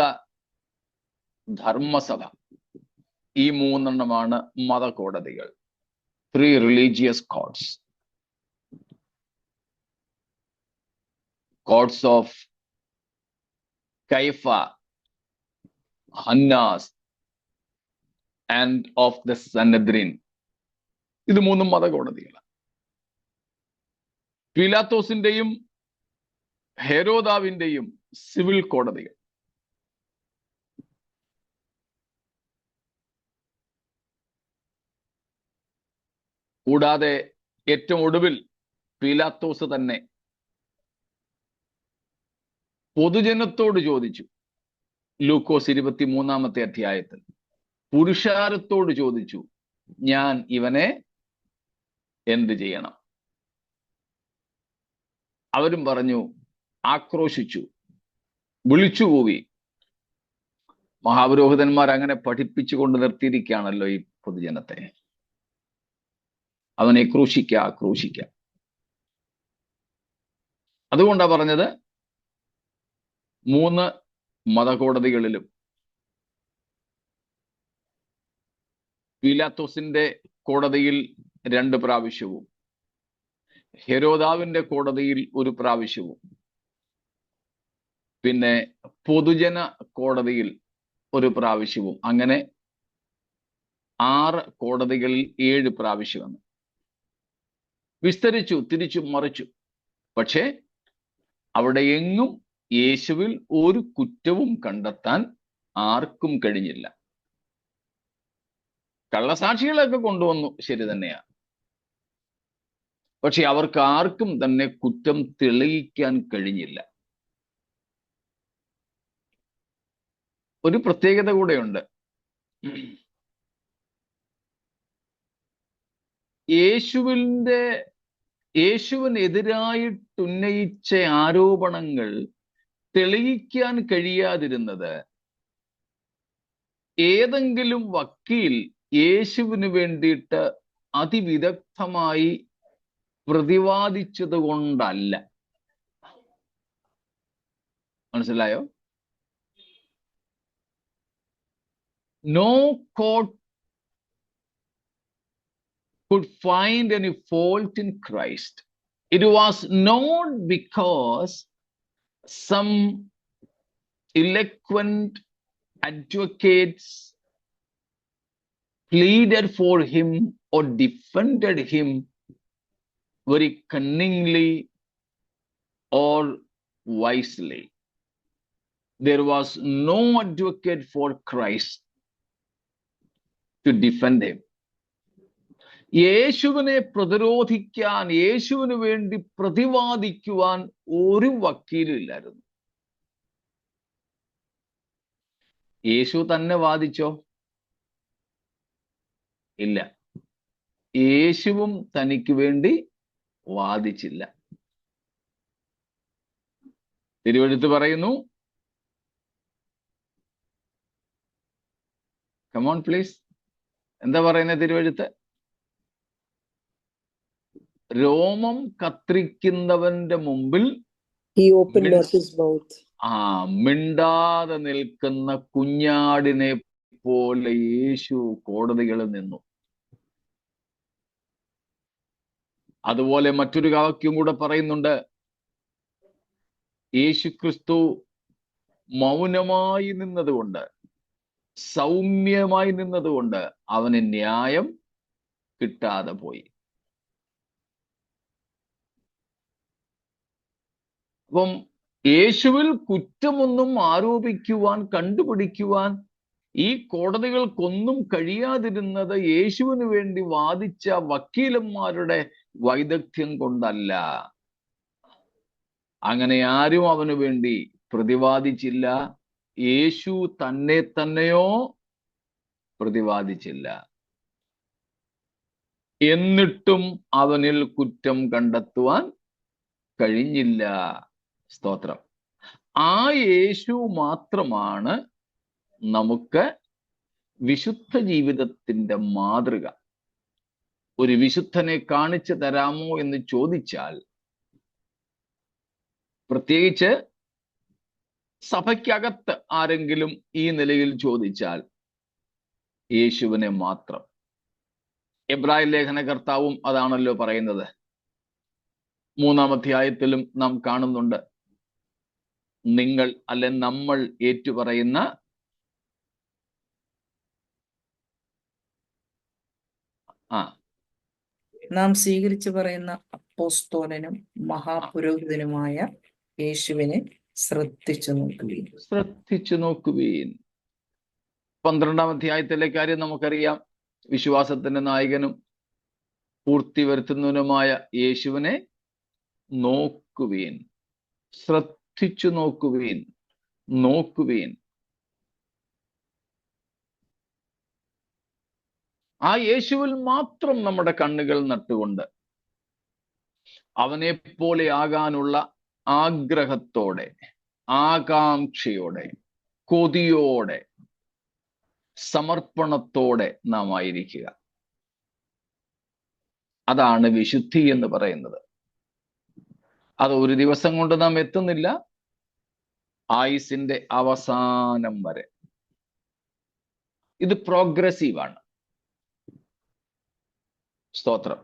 ധർമ്മസഭ, ഈ മൂന്നെണ്ണമാണ് മതകോടതികൾ. 3 religious courts. Courts of Caiapha, Hannas and of the Sanhedrin. ഇത് മൂന്നും മതകോടതികളാണ്. പീലാത്തോസിന്റെയും ഹെരോദാവിന്റെയും സിവിൽ കോടതികൾ. കൂടാതെ ഏറ്റവും ഒടുവിൽ പീലാത്തോസ് തന്നെ പൊതുജനത്തോട് ചോദിച്ചു. ലൂക്കോസ് 23-ാമത്തെ അധ്യായത്തിൽ പുരുഷാരത്തോട് ചോദിച്ചു, ഞാൻ ഇവനെ എന്ത് ചെയ്യണം? അവരും പറഞ്ഞു, ആക്രോശിച്ചു, വിളിച്ചുകൂവി. മഹാപുരോഹിതന്മാർ അങ്ങനെ പഠിപ്പിച്ചുകൊണ്ട് നിർത്തിയിരിക്കുകയാണല്ലോ ഈ പൊതുജനത്തെ. അവനെ ക്രൂശിക്ക. അതുകൊണ്ടാ പറഞ്ഞത് 3 മതകോടതികളിലും പീലാത്തോസിന്റെ കോടതിയിൽ 2 പ്രാവശ്യവും ഹെരോദാവിന്റെ കോടതിയിൽ 1 പ്രാവശ്യവും പിന്നെ പൊതുജന കോടതിയിൽ 1 പ്രാവശ്യവും, അങ്ങനെ 6 കോടതികളിൽ 7 പ്രാവശ്യമെന്ന് വിസ്തരിച്ചു, തിരിച്ചു മറിച്ചു. പക്ഷേ അവിടെ എങ്ങും യേശുവിൽ ഒരു കുറ്റവും കണ്ടെത്താൻ ആർക്കും കഴിഞ്ഞില്ല. കള്ളസാക്ഷികളൊക്കെ കൊണ്ടുവന്നു, ശരി തന്നെയാണ്. പക്ഷെ അവർക്ക് ആർക്കും തന്നെ കുറ്റം തെളിയിക്കാൻ കഴിഞ്ഞില്ല. ഒരു പ്രത്യേകത കൂടെയുണ്ട്. യേശുവിനെതിരായിട്ടുന്നയിച്ച ആരോപണങ്ങൾ തെളിയിക്കാൻ കഴിയാതിരുന്നത് ഏതെങ്കിലും വക്കീൽ യേശുവിന് വേണ്ടിയിട്ട് അതിവിദഗ്ധമായി പ്രതിവാദിച്ചത് കൊണ്ടല്ല. മനസ്സിലായോ? No court could find any fault in Christ. It was not because some eloquent advocates pleaded for him or defended him very cunningly or wisely. There was no advocate for Christ to defend him. യേശുവിനെ പ്രതിരോധിക്കാൻ, യേശുവിന് വേണ്ടി പ്രതിവാദിക്കുവാൻ ഒരു വക്കീലില്ലായിരുന്നു. യേശു തന്നെ വാദിച്ചോ? ഇല്ല. യേശുവും തനിക്ക് വേണ്ടി വാദിച്ചില്ല. തിരുവെഴുത്ത് പറയുന്നു, കമോൺ പ്ലീസ്, എന്താ പറയുന്നത് തിരുവെഴുത്ത്? രോമം കത്രിക്കുന്നവന്റെ മുമ്പിൽ മിണ്ടാതെ നിൽക്കുന്ന കുഞ്ഞാടിനെ പോലെ യേശു കോടതികളിൽ നിന്നു. അതുപോലെ മറ്റൊരു വാക്യം കൂടെ പറയുന്നുണ്ട്, യേശുക്രിസ്തു മൗനമായി നിന്നതുകൊണ്ട്, സൗമ്യമായി നിന്നതുകൊണ്ട് അവന് ന്യായം കിട്ടാതെ പോയി. അപ്പം യേശുവിൽ കുറ്റമൊന്നും ആരോപിക്കുവാൻ, കണ്ടുപിടിക്കുവാൻ ഈ കോടതികൾക്കൊന്നും കഴിയാതിരുന്നത് യേശുവിന് വേണ്ടി വാദിച്ച വക്കീലന്മാരുടെ വൈദഗ്ധ്യം കൊണ്ടല്ല. അങ്ങനെ ആരും അവന് വേണ്ടി പ്രതിവാദിച്ചില്ല. യേശു തന്നെയോ പ്രതിവാദിച്ചില്ല. എന്നിട്ടും അവനിൽ കുറ്റം കണ്ടെത്തുവാൻ കഴിഞ്ഞില്ല. സ്തോത്രം. ആ യേശു മാത്രമാണ് നമുക്ക് വിശുദ്ധ ജീവിതത്തിന്റെ മാതൃക. ഒരു വിശുദ്ധനെ കാണിച്ചു തരാമോ എന്ന് ചോദിച്ചാൽ, പ്രത്യേകിച്ച് സഭയ്ക്കകത്ത് ആരെങ്കിലും ഈ നിലയിൽ ചോദിച്ചാൽ, യേശുവിനെ മാത്രം. എബ്രായ ലേഖനകർത്താവും അതാണല്ലോ പറയുന്നത്. 3-ാം അധ്യായത്തിലും നാം കാണുന്നുണ്ട്, നിങ്ങൾ അല്ലെ നമ്മൾ ഏറ്റുപറയുന്ന നാം സ്വീകരിച്ചു പറയുന്ന അപ്പോസ്തോലനും മഹാപുരോഹിതനുമായ യേശുവിനെ ശ്രദ്ധിച്ചു നോക്കുവീൻ. 12-ാം അധ്യായത്തിലെ കാര്യം നമുക്കറിയാം. വിശ്വാസത്തിന്റെ നായകനും പൂർത്തി വരുത്തുന്നവനുമായ യേശുവിനെ നോക്കുവീൻ, ശ്രദ്ധിച്ചു നോക്കുവീൻ. ആ യേശുവിൽ മാത്രം നമ്മുടെ കണ്ണുകൾ നട്ടുകൊണ്ട് അവനെ പോലെ ആകാനുള്ള ആഗ്രഹത്തോടെ, ആകാംക്ഷയോടെ, കൊതിയോടെ, സമർപ്പണത്തോടെ നാം ആയിരിക്കുക. അതാണ് വിശുദ്ധി എന്ന് പറയുന്നത്. അത് ഒരു ദിവസം കൊണ്ട് നാം എത്തുന്നില്ല, ആയുസിന്റെ അവസാനം വരെ. ഇത് പ്രോഗ്രസീവാണ്. സ്തോത്രം.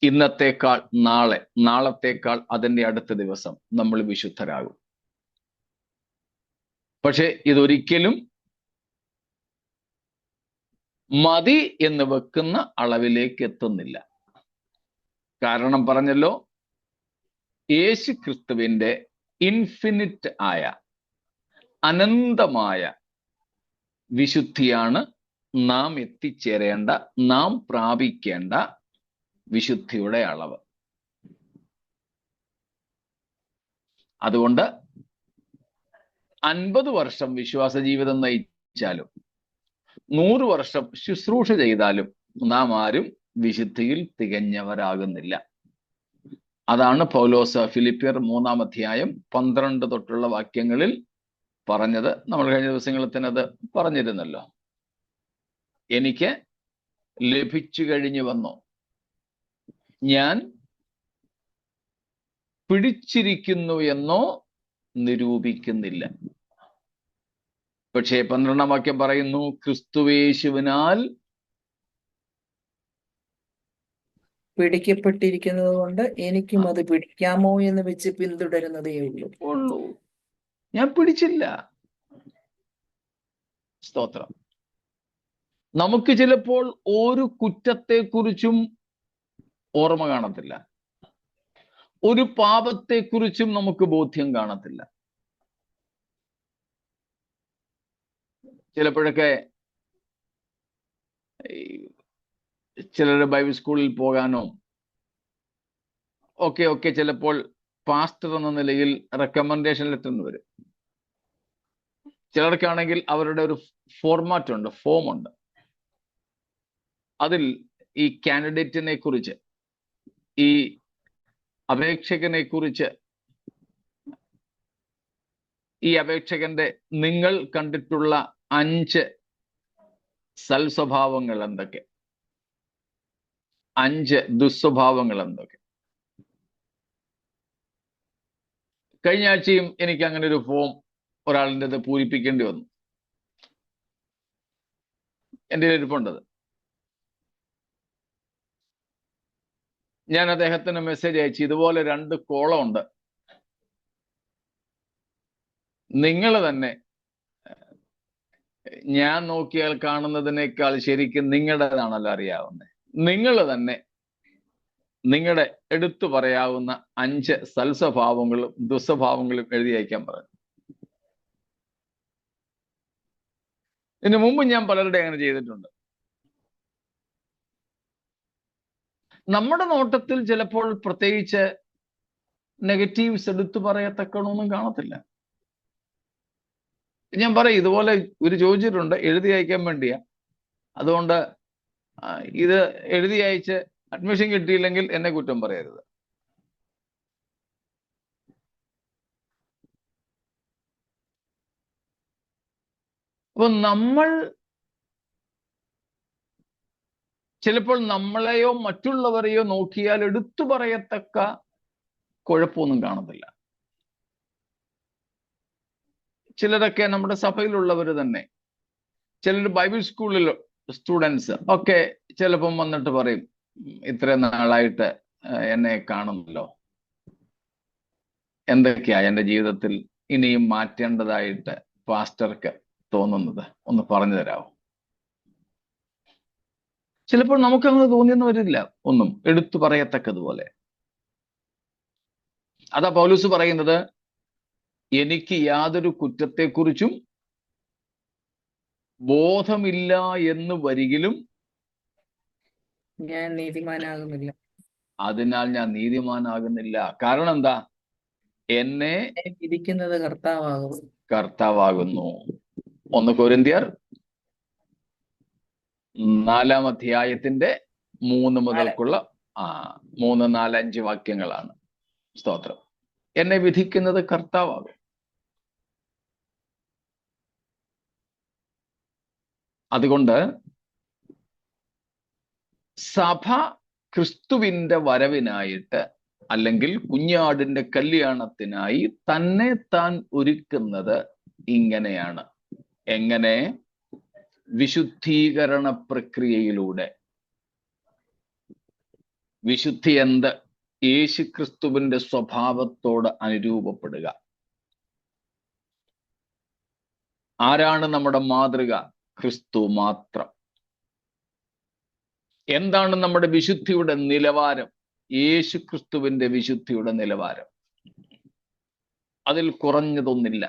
ഇന്നത്തേക്കാൾ നാളെ, നാളത്തേക്കാൾ അതിൻ്റെ അടുത്ത ദിവസം നമ്മൾ വിശുദ്ധരാകും. പക്ഷെ ഇതൊരിക്കലും മതി എന്ന് വെക്കുന്ന അളവിലേക്ക് എത്തുന്നില്ല. കാരണം പറഞ്ഞല്ലോ, യേശു ക്രിസ്തുവിന്റെ ഇൻഫിനിറ്റ് ആയ, അനന്തമായ വിശുദ്ധിയാണ് നാം എത്തിച്ചേരേണ്ട, നാം പ്രാപിക്കേണ്ട വിശുദ്ധിയുടെ അളവ്. അതുകൊണ്ട് 50 വർഷം വിശ്വാസ ജീവിതം നയിച്ചാലും 100 വർഷം ശുശ്രൂഷ ചെയ്താലും നാം ആരും വിശുദ്ധിയിൽ തികഞ്ഞവരാകുന്നില്ല. അതാണ് പൗലോസ് ഫിലിപ്പിയർ 3-ാം അധ്യായം 12 തൊട്ടുള്ള വാക്യങ്ങളിൽ പറഞ്ഞത്. നമ്മൾ കഴിഞ്ഞ ദിവസങ്ങളിൽ തന്നെ അത് പറഞ്ഞിരുന്നല്ലോ. എനിക്ക് ലഭിച്ചു കഴിഞ്ഞു വന്നു, ഞാൻ പിടിച്ചിരിക്കുന്നു എന്നോ നിരൂപിക്കുന്നില്ല. പക്ഷേ 12-ാം വാക്യം പറയുന്നു, ക്രിസ്തുയേശുവിനാൽ പിടിക്കപ്പെട്ടിരിക്കുന്നത് കൊണ്ട് എനിക്കും അത് പിടിക്കാമോ എന്ന് വെച്ച് പിന്തുടരുന്നതേ ഉള്ളൂ. ഞാൻ പിടിച്ചില്ല. സ്തോത്രം. നമുക്ക് ചിലപ്പോൾ ഒരു കുറ്റത്തെക്കുറിച്ചും ഓർമ്മ കാണത്തില്ല, ഒരു പാപത്തെക്കുറിച്ചും നമുക്ക് ബോധ്യം കാണത്തില്ല. ചിലപ്പോഴൊക്കെ ചിലർ ബൈബിൾ സ്കൂളിൽ പോകാനോ ഒക്കെ ചിലപ്പോൾ പാസ്റ്റർ എന്ന നിലയിൽ റെക്കമെൻഡേഷൻ ലെറ്റർ വരും. ചിലർക്കാണെങ്കിൽ അവരുടെ ഒരു ഫോർമാറ്റ് ഉണ്ട്, ഫോം ഉണ്ട്. അതിൽ ഈ കാൻഡിഡേറ്റിനെ കുറിച്ച്, ഈ അപേക്ഷകനെ കുറിച്ച്, ഈ അപേക്ഷകന്റെ നിങ്ങൾ കണ്ടിട്ടുള്ള 5 സൽസ്വഭാവങ്ങൾ എന്തൊക്കെ, 5 ദുസ്വഭാവങ്ങൾ എന്തൊക്കെ. കഴിഞ്ഞ ആഴ്ചയും എനിക്ക് അങ്ങനെ ഒരു ഫോം ഒരാളിൻ്റെ അത് പൂരിപ്പിക്കേണ്ടി വന്നു. എൻ്റെ ഇരിപ്പുണ്ടത്. ഞാൻ അദ്ദേഹത്തിന് മെസ്സേജ് അയച്ചു, ഇതുപോലെ 2 കോളം ഉണ്ട്, നിങ്ങൾ തന്നെ ഞാൻ നോക്കിയാൽ കാണുന്നതിനേക്കാൾ ശരിക്കും നിങ്ങളുടേതാണല്ലോ അറിയാവുന്നത്, നിങ്ങൾ തന്നെ നിങ്ങളുടെ എടുത്തു പറയാവുന്ന 5 സൽസ്വഭാവങ്ങളും ദുസ്വഭാവങ്ങളും എഴുതി അയക്കാൻ പറഞ്ഞു. ഇതിനു മുമ്പ് ഞാൻ പലരുടെ അങ്ങനെ ചെയ്തിട്ടുണ്ട്. നമ്മുടെ നോട്ടത്തിൽ ചിലപ്പോൾ പ്രത്യേകിച്ച് നെഗറ്റീവ്സ് എടുത്തു പറയത്തക്കണമൊന്നും കാണത്തില്ല. ഞാൻ പറയും, ഇതുപോലെ ഒരു ചോദിച്ചിട്ടുണ്ട്, എഴുതി അയക്കാൻ വേണ്ടിയാ. അതുകൊണ്ട് ഇത് എഴുതി അയച്ച് അഡ്മിഷൻ കിട്ടിയില്ലെങ്കിൽ എന്നെ കുറ്റം പറയരുത്. അപ്പൊ നമ്മൾ ചിലപ്പോൾ നമ്മളെയോ മറ്റുള്ളവരെയോ നോക്കിയാൽ എടുത്തു പറയത്തക്ക കുഴപ്പമൊന്നും കാണത്തില്ല. ചിലരൊക്കെ നമ്മുടെ സഭയിലുള്ളവർ തന്നെ, ചിലർ ബൈബിൾ സ്കൂളിൽ സ്റ്റുഡൻസ് ഒക്കെ ചിലപ്പം വന്നിട്ട് പറയും, ഇത്ര നാളായിട്ട് എന്നെ കാണുന്നല്ലോ, എന്തൊക്കെയാ എൻ്റെ ജീവിതത്തിൽ ഇനിയും മാറ്റേണ്ടതായിട്ട് പാസ്റ്റർക്ക് തോന്നുന്നത്, ഒന്ന് പറഞ്ഞു തരാമോ? ചിലപ്പോൾ നമുക്കങ്ങനെ തോന്നിയെന്ന് വരില്ല, ഒന്നും എടുത്തു പറയത്തക്കതുപോലെ. അതാ പൗലോസ് പറയുന്നത്, എനിക്ക് യാതൊരു കുറ്റത്തെക്കുറിച്ചും ബോധമില്ല എന്ന് വരികിലും ഞാൻ നീതിമാനാകുന്നില്ല. അതിനാൽ ഞാൻ നീതിമാനാകുന്നില്ല. കാരണം എന്താ? എന്നെ വിധിക്കുന്നത് കർത്താവാകുന്നു. 1 കൊരിന്ത്യർ 4-ാം അധ്യായത്തിന്റെ 3 മുതൽക്കുള്ള 3, 4, 5 വാക്യങ്ങളാണ്. സ്തോത്രം. എന്നെ വിധിക്കുന്നത് കർത്താവാകും. അതുകൊണ്ട് സഭ ക്രിസ്തുവിന്റെ വരവിനായിട്ട് അല്ലെങ്കിൽ കുഞ്ഞാടിന്റെ കല്യാണത്തിനായി തന്നെ താൻ ഒരുക്കുന്നത് ഇങ്ങനെയാണ്. എങ്ങനെ? വിശുദ്ധീകരണ പ്രക്രിയയിലൂടെ. വിശുദ്ധി എന്ത്? യേശു ക്രിസ്തുവിന്റെ സ്വഭാവത്തോട് അനുരൂപപ്പെടുക. ആരാണ് നമ്മുടെ മാതൃക? ക്രിസ്തു മാത്രം. എന്താണ് നമ്മുടെ വിശുദ്ധിയുടെ നിലവാരം? യേശു ക്രിസ്തുവിന്റെ വിശുദ്ധിയുടെ നിലവാരം. അതിൽ കുറഞ്ഞതൊന്നില്ല.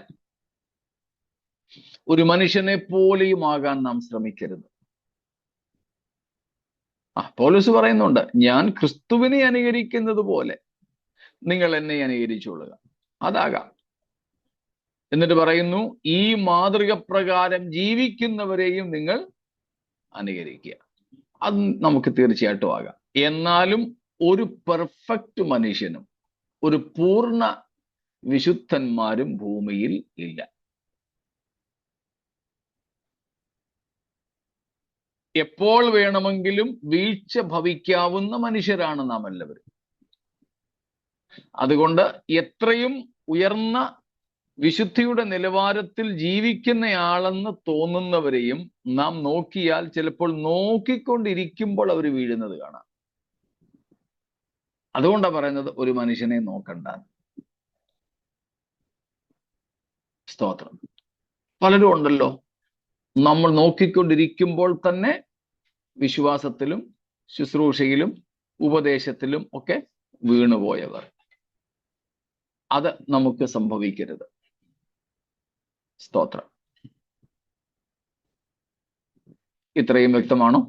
ഒരു മനുഷ്യനെ പോലെയും ആകാൻ നാം ശ്രമിക്കരുത്. പൗലോസ് പറയുന്നുണ്ട്, ഞാൻ ക്രിസ്തുവിനെ അനുകരിക്കുന്നത് പോലെ നിങ്ങൾ എന്നെ അനുകരിച്ചുകൊള്ളുക. അതാകാം. എന്നിട്ട് പറയുന്നു, ഈ മാതൃക പ്രകാരം ജീവിക്കുന്നവരെയും നിങ്ങൾ അനുകരിക്കുക. അത് നമുക്ക് തീർച്ചയായിട്ടും ആകാം. എന്നാലും ഒരു പെർഫെക്റ്റ് മനുഷ്യനും ഒരു പൂർണ്ണ വിശുദ്ധന്മാരും ഭൂമിയിൽ ഇല്ല. എപ്പോൾ വേണമെങ്കിലും വീഴ്ച ഭവിക്കാവുന്ന മനുഷ്യരാണ് നാം എല്ലാവരും. അതുകൊണ്ട് എത്രയും ഉയർന്ന വിശുദ്ധിയുടെ നിലവാരത്തിൽ ജീവിക്കുന്നയാളെന്ന് തോന്നുന്നവരെയും നാം നോക്കിയാൽ ചിലപ്പോൾ നോക്കിക്കൊണ്ടിരിക്കുമ്പോൾ അവർ വീഴുന്നത് കാണാം. അതുകൊണ്ടാണ് പറയുന്നത്, ഒരു മനുഷ്യനെ നോക്കണ്ട. സ്തോത്രം. പലരും ഉണ്ടല്ലോ, നമ്മൾ നോക്കിക്കൊണ്ടിരിക്കുമ്പോൾ തന്നെ വിശ്വാസത്തിലും ശുശ്രൂഷയിലും ഉപദേശത്തിലും ഒക്കെ വീണുപോയവർ. അത് നമുക്ക് സംഭവിക്കരുത്. സ്തോത്രം. ഇത്രയും വ്യക്തമാണോ?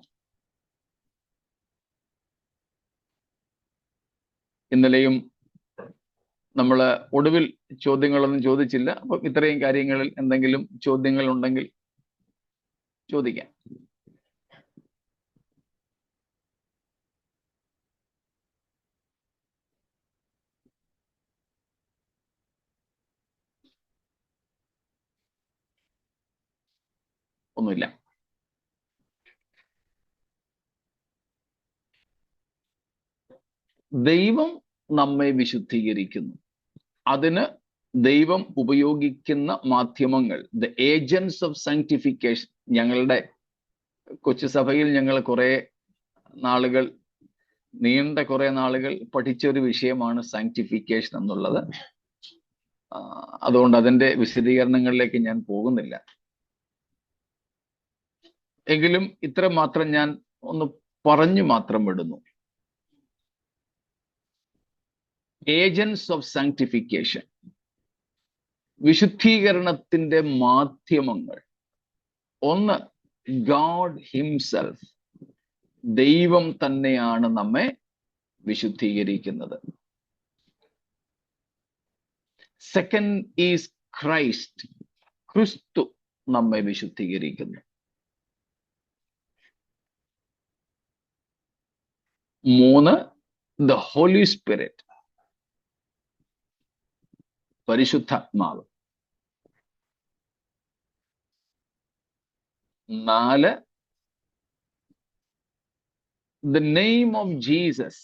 ഇന്നലെയും നമ്മൾ ഒടുവിൽ ചോദ്യങ്ങളൊന്നും ചോദിച്ചില്ല. അപ്പം ഇത്രയും കാര്യങ്ങളിൽ എന്തെങ്കിലും ചോദ്യങ്ങൾ ഉണ്ടെങ്കിൽ ചോദിക്കാം. ഒന്നുമില്ല. ദൈവം നമ്മെ വിശുദ്ധീകരിക്കുന്നു. അതിന് ദൈവം ഉപയോഗിക്കുന്ന മാധ്യമങ്ങൾ, ദ ഏജൻസ് ഓഫ് സാങ്ക്ടിഫിക്കേഷൻ. ഞങ്ങളുടെ കൊച്ചു സഭയിൽ ഞങ്ങൾ നീണ്ട കുറെ നാളുകൾ പഠിച്ച ഒരു വിഷയമാണ് സാങ്ക്ടിഫിക്കേഷൻ എന്നുള്ളത്. അതുകൊണ്ട് അതിന്റെ വിശദീകരണങ്ങളിലേക്ക് ഞാൻ പോകുന്നില്ല. എങ്കിലും ഇത്ര മാത്രം ഞാൻ ഒന്ന് പറഞ്ഞു മാത്രം വിടുന്നു. ഏജൻസ് ഓഫ് സാങ്ക്ടിഫിക്കേഷൻ, വിശുദ്ധീകരണത്തിന്റെ മാധ്യമങ്ങൾ. ഒന്ന്, ഗോഡ് ഹിംസെൽഫ്, ദൈവം തന്നെയാണ് നമ്മെ വിശുദ്ധീകരിക്കുന്നത്. സെക്കൻഡ് ഈസ് ക്രൈസ്റ്റ്, ക്രിസ്തു നമ്മെ വിശുദ്ധീകരിക്കുന്നു. 3 ദ ഹോളി സ്പിരിറ്റ്, പരിശുദ്ധാത്മാവ്. 4 ദ നെയിം ഓഫ് ജീസസ്,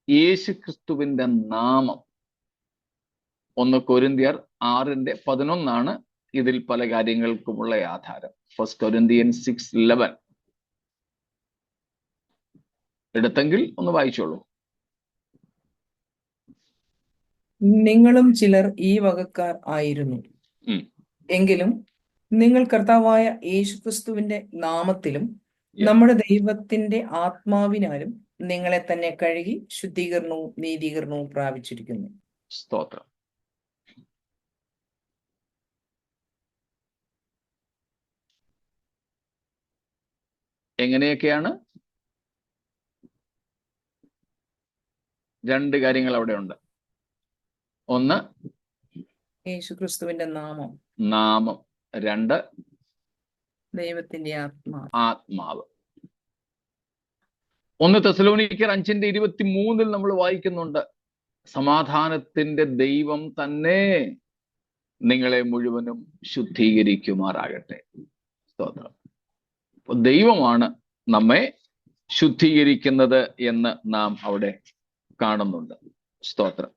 യേശു ക്രിസ്തുവിന്റെ നാമം. 1 കൊരിന്ത്യർ 6:11 ഇതിൽ പല കാര്യങ്ങൾക്കുമുള്ള ആധാരം. 1 Corinthians 6:11 എടുത്തെങ്കിൽ ഒന്ന് വായിച്ചോളൂ. നിങ്ങളും ചിലർ ഈ വകക്കാർ ആയിരുന്നു. എങ്കിലും നിങ്ങൾ കർത്താവായ യേശുക്രിസ്തുവിന്റെ നാമത്തിലും നമ്മുടെ ദൈവത്തിന്റെ ആത്മാവിനാലും നിങ്ങളെ തന്നെ കഴുകി ശുദ്ധീകരണവും നീതീകരണവും പ്രാപിച്ചിരിക്കുന്നു. സ്തോത്രം. എങ്ങനെയൊക്കെയാണ്? 2 കാര്യങ്ങൾ അവിടെ ഉണ്ട്. 1 യേശുക്രിസ്തുവിന്റെ നാമം, 2 ദൈവത്തിന്റെ ആത്മാവ്. 1 തെസ്സലോനിക്കർ 5:23 നമ്മൾ വായിക്കുന്നുണ്ട്, സമാധാനത്തിന്റെ ദൈവം തന്നെ നിങ്ങളെ മുഴുവനും ശുദ്ധീകരിക്കുമാറാകട്ടെ. സ്തോത്രം. ദൈവമാണ് നമ്മെ ശുദ്ധീകരിക്കുന്നത് എന്ന് നാം അവിടെ കാണുന്നുണ്ട്. സ്തോത്രം.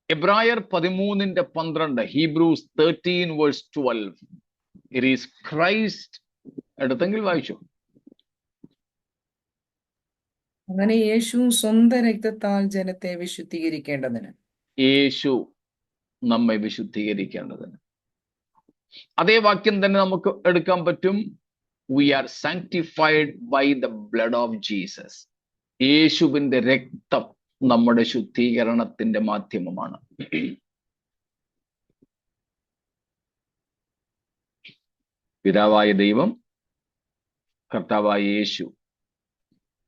എബ്രായർ 13:12, ഹീബ്രൂസ് 13:12, ഇറ്റ് ഈസ് ക്രൈസ്റ്റ്. എടുത്തെങ്കിൽ വായിച്ചു. അങ്ങനെ യേശു സ്വന്തം രക്തത്താൽ ജനത്തെ വിശുദ്ധീകരിക്കേണ്ടതിന്, യേശു നമ്മെ വിശുദ്ധീകരിക്കേണ്ടതിന്. അതേ വാക്യം തന്നെ നമുക്ക് എടുക്കാൻ പറ്റും. We are sanctified by the blood of Jesus. യേശുവിന്റെ രക്തം നമ്മുടെ ശുദ്ധീകരണത്തിന്റെ മാധ്യമമാണ്. പിതാവായ ദൈവം, കർത്താവായ യേശു,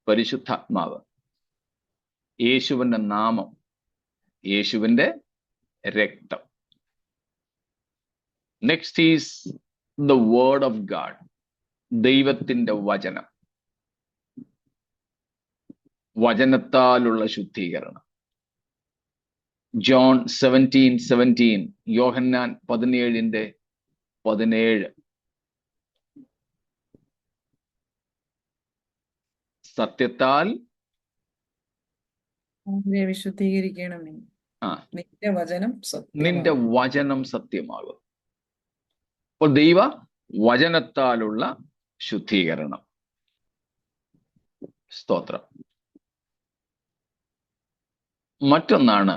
പരിശുദ്ധാത്മാവ്, യേശുവിന്റെ നാമം, യേശുവിന്റെ രക്തം. Next is the word of God, ദൈവത്തിന്റെ വചനം, വചനത്താലുള്ള ശുദ്ധീകരണം. ജോൺ 17:17, യോഹന്നാൻ 17:17, സത്യത്താൽ വിശുദ്ധീകരിക്കണമേ, നിന്റെ വചനം സത്യമാകും. അപ്പോൾ ദൈവ വചനത്താലുള്ള ശുദ്ധീകരണം. സ്തോത്രം. മറ്റൊന്നാണ്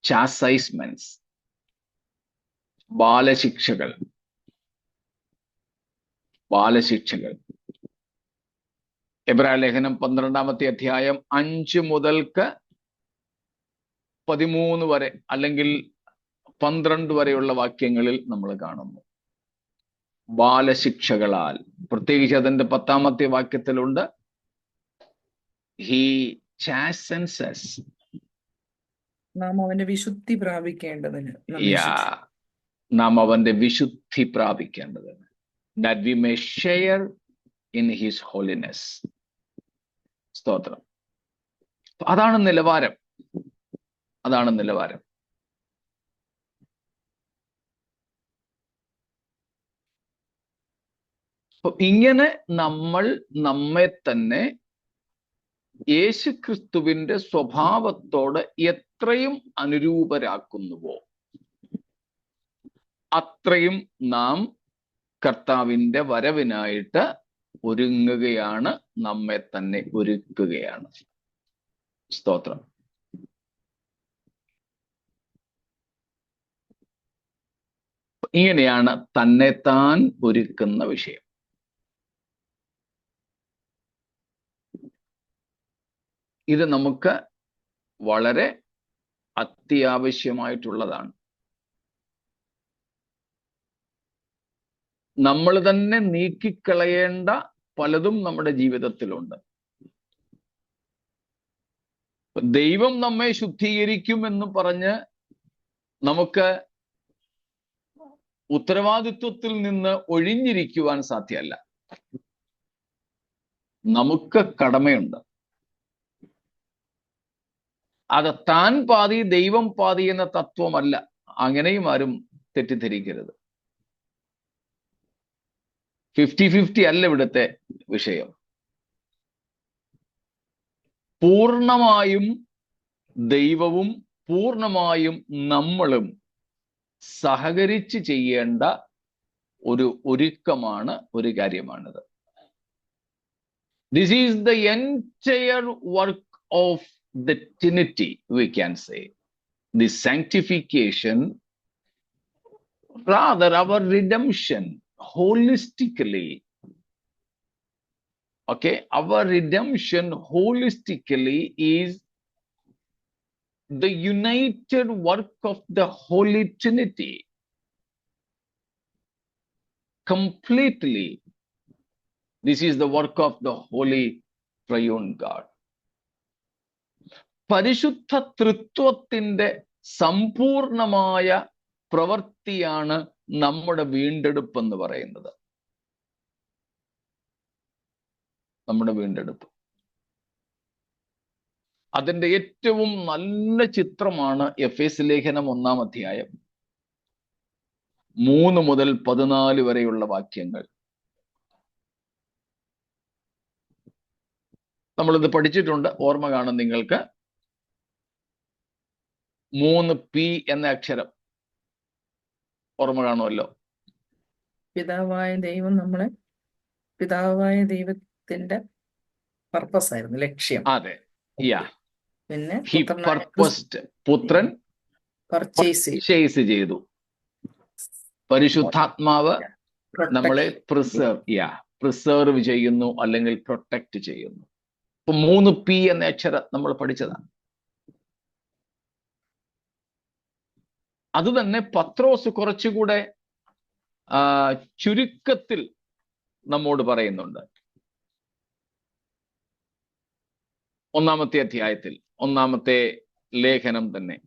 ചാസൈസ്മെന്റ്സ്, ബാലശിക്ഷകൾ. എബ്രായ ലേഖനം 12-ാമത്തെ അധ്യായം 5 മുതൽക്ക് 13 വരെ അല്ലെങ്കിൽ 12 വരെയുള്ള വാക്യങ്ങളിൽ നമ്മൾ കാണുന്നു. ബാലശിക്ഷകളാൽ, പ്രത്യേകിച്ച് അതിന്റെ 10-ാമത്തെ വാക്യത്തിലുണ്ട്, ഹി ചാസൻസ് us, നാം അവന്റെ വിശുദ്ധി പ്രാപിക്കേണ്ടതിന്, നാം അവന്റെ വിശുദ്ധി പ്രാപിക്കേണ്ടതിന്, that we may share in his holiness. സ്തോത്രം. അതാണ് നിലവാരം. ഇങ്ങനെ നമ്മൾ നമ്മെ തന്നെ യേശുക്രിസ്തുവിന്റെ സ്വഭാവത്തോട് എത്രയും അനുരൂപരാക്കുന്നുവോ അത്രയും നാം കർത്താവിന്റെ വരവിനായിട്ട് ഒരുങ്ങുകയാണ്, നമ്മെ തന്നെ ഒരുക്കുകയാണ്. സ്തോത്രം. ഇങ്ങനെയാണ് തന്നെത്താൻ ഒരുക്കുന്ന വിഷയം. ഇത് നമുക്ക് വളരെ അത്യാവശ്യമായിട്ടുള്ളതാണ്. നമ്മൾ തന്നെ നീക്കിക്കളയേണ്ട പലതും നമ്മുടെ ജീവിതത്തിലുണ്ട്. ദൈവം നമ്മെ ശുദ്ധീകരിക്കുമെന്ന് പറഞ്ഞ് നമുക്ക് ഉത്തരവാദിത്വത്തിൽ നിന്ന് ഒഴിഞ്ഞിരിക്കുവാൻ സാധ്യമല്ല. നമുക്ക് കടമയുണ്ട്. അത് താൻ പാതി ദൈവം പാതി എന്ന തത്വമല്ല. അങ്ങനെയും ആരും തെറ്റിദ്ധരിക്കരുത്. 50-50 അല്ല ഇവിടുത്തെ വിഷയം. പൂർണ്ണമായും ദൈവവും പൂർണ്ണമായും നമ്മളും സഹകരിച്ച് ചെയ്യേണ്ട ഒരു ഒരുക്കമാണ്, ഒരു കാര്യമാണിത്. This is the entire work of the Trinity, we can say. The sanctification, rather our redemption, holistically. Okay, our redemption holistically is the united work of the Holy Trinity. Completely. This is the work of the Holy Triune God. പരിശുദ്ധ തൃത്വത്തിന്റെ സമ്പൂർണമായ പ്രവൃത്തിയാണ് നമ്മുടെ വീണ്ടെടുപ്പ് എന്ന് പറയുന്നത്. നമ്മുടെ വീണ്ടെടുപ്പ്. അതിന്റെ ഏറ്റവും നല്ല ചിത്രമാണ് എഫേസ്യ ലേഖനം 1-ാം അധ്യായം 3 മുതൽ 14 വരെയുള്ള വാക്യങ്ങൾ. നമ്മളിത് പഠിച്ചിട്ടുണ്ട്, ഓർമ്മ കാണും നിങ്ങൾക്ക്. 3P എന്ന അക്ഷരം ഓർമ്മ കാണുമല്ലോ. പിതാവായ ദൈവം നമ്മളെ, പിതാവായ ദൈവത്തിന്റെ പർപ്പസ് ആയിരുന്നു, ലക്ഷ്യം. അതെ, യാ. പിന്നെ ഹി പർപ്പസ്ഡ്, പുത്രൻ പർച്ചേസ് ചെയ്തു. പരിശുദ്ധാത്മാവ് നമ്മളെ പ്രിസർവ് ചെയ്യുന്നു, അല്ലെങ്കിൽ പ്രൊട്ടക്ട് ചെയ്യുന്നു. ഇപ്പൊ 3P എന്ന അക്ഷരം നമ്മൾ പഠിച്ചതാണ്. അത് തന്നെ പത്രോസ് കുറച്ചുകൂടെ ചുരുക്കത്തിൽ നമ്മോട് പറയുന്നുണ്ട്. 1-ാമത്തെ അധ്യായത്തിൽ, 1-ാമത്തെ ലേഖനം തന്നെ.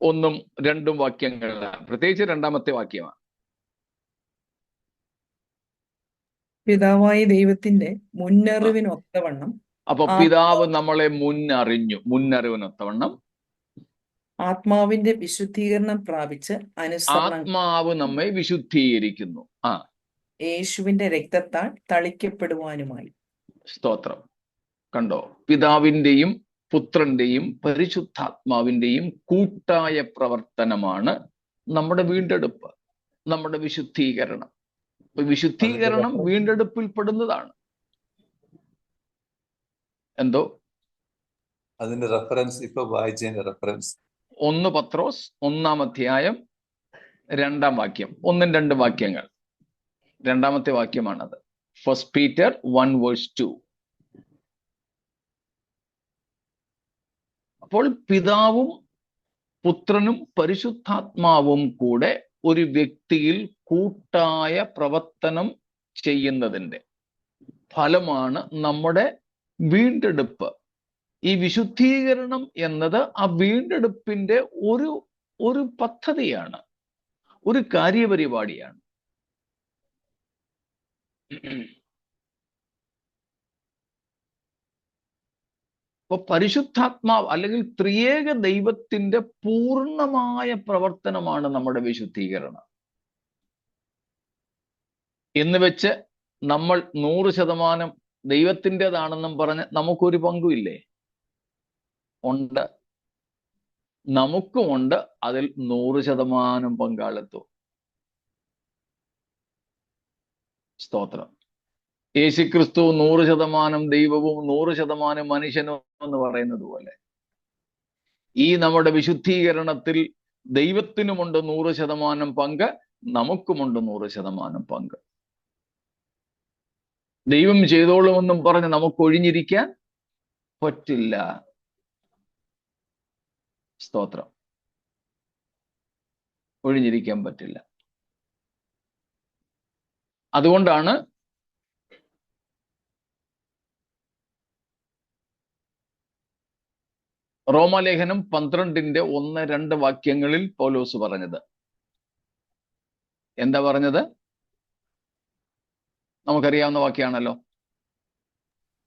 ഒന്നും രണ്ടും വാക്യങ്ങളാണ്, പ്രത്യേകിച്ച് 2-ാമത്തെ വാക്യമാണ്. പിതാവായ ദൈവത്തിന്റെ മുന്നറിവിനൊത്തവണ്ണം. അപ്പൊ പിതാവ് നമ്മളെ മുന്നറിവിനൊത്തവണ്ണം ആത്മാവിന്റെ വിശുദ്ധീകരണം പ്രാപിച്ച് ആത്മാവ് നമ്മെ വിശുദ്ധീകരിക്കുന്നു. യേശുവിന്റെ രക്തത്താൽ തളിക്കപ്പെടുവാനുമായി. സ്തോത്രം. കണ്ടോ, പിതാവിന്റെയും പുത്രന്റെയും പരിശുദ്ധാത്മാവിന്റെയും കൂട്ടായ പ്രവർത്തനമാണ് നമ്മുടെ വീണ്ടെടുപ്പ്, നമ്മുടെ വിശുദ്ധീകരണം. വിശുദ്ധീകരണം വീണ്ടെടുപ്പിൽ പെടുന്നതാണ്. എന്തോ അതിന്റെ റെഫറൻസ് ഇപ്പൊ വായിച്ചതിന്റെ റെഫറൻസ് 1 പത്രോസ് 1-ാം അധ്യായം 2-ാം വാക്യം, 1-2 വാക്യങ്ങൾ. 2-ാമത്തെ വാക്യമാണത്. 1 Peter 1:2. അപ്പോൾ പിതാവും പുത്രനും പരിശുദ്ധാത്മാവും കൂടെ ഒരു വ്യക്തിയിൽ കൂട്ടായ പ്രവർത്തനം ചെയ്യുന്നതിന്റെ ഫലമാണ് നമ്മുടെ വീണ്ടെടുപ്പ്. ഈ വിശുദ്ധീകരണം എന്നത് ആ വീണ്ടെടുപ്പിന്റെ ഒരു പദ്ധതിയാണ്, ഒരു കാര്യപരിപാടിയാണ്. അപ്പൊ പരിശുദ്ധാത്മാവ് അല്ലെങ്കിൽ ത്രിയേക ദൈവത്തിന്റെ പൂർണ്ണമായ പ്രവർത്തനമാണ് നമ്മുടെ വിശുദ്ധീകരണം. എന്ന് വെച്ച് നമ്മൾ 100% ദൈവത്തിൻ്റെതാണെന്നും പറഞ്ഞ് നമുക്കൊരു പങ്കുമില്ലേ? ഉണ്ട്, നമുക്കുമുണ്ട് അതിൽ 100% പങ്കാളിത്തം. സ്തോത്രം. യേശുക്രിസ്തു 100% ദൈവവും 100% മനുഷ്യനും എന്ന് പറയുന്നത് പോലെ ഈ നമ്മുടെ വിശുദ്ധീകരണത്തിൽ ദൈവത്തിനുമുണ്ട് 100% പങ്ക്, നമുക്കുമുണ്ട് 100% പങ്ക്. ദൈവം ചെയ്തോളുമെന്നും പറഞ്ഞ് നമുക്ക് ഒഴിഞ്ഞിരിക്കാൻ പറ്റില്ല. സ്തോത്രം. ഒഴിഞ്ഞിരിക്കാൻ പറ്റില്ല. അതുകൊണ്ടാണ് റോമാലേഖനം 12-ന്റെ 1-2 വാക്യങ്ങളിൽ പൗലോസ് പറഞ്ഞത്, എന്താ പറഞ്ഞത്? നമുക്കറിയാവുന്ന വാക്യാണല്ലോ.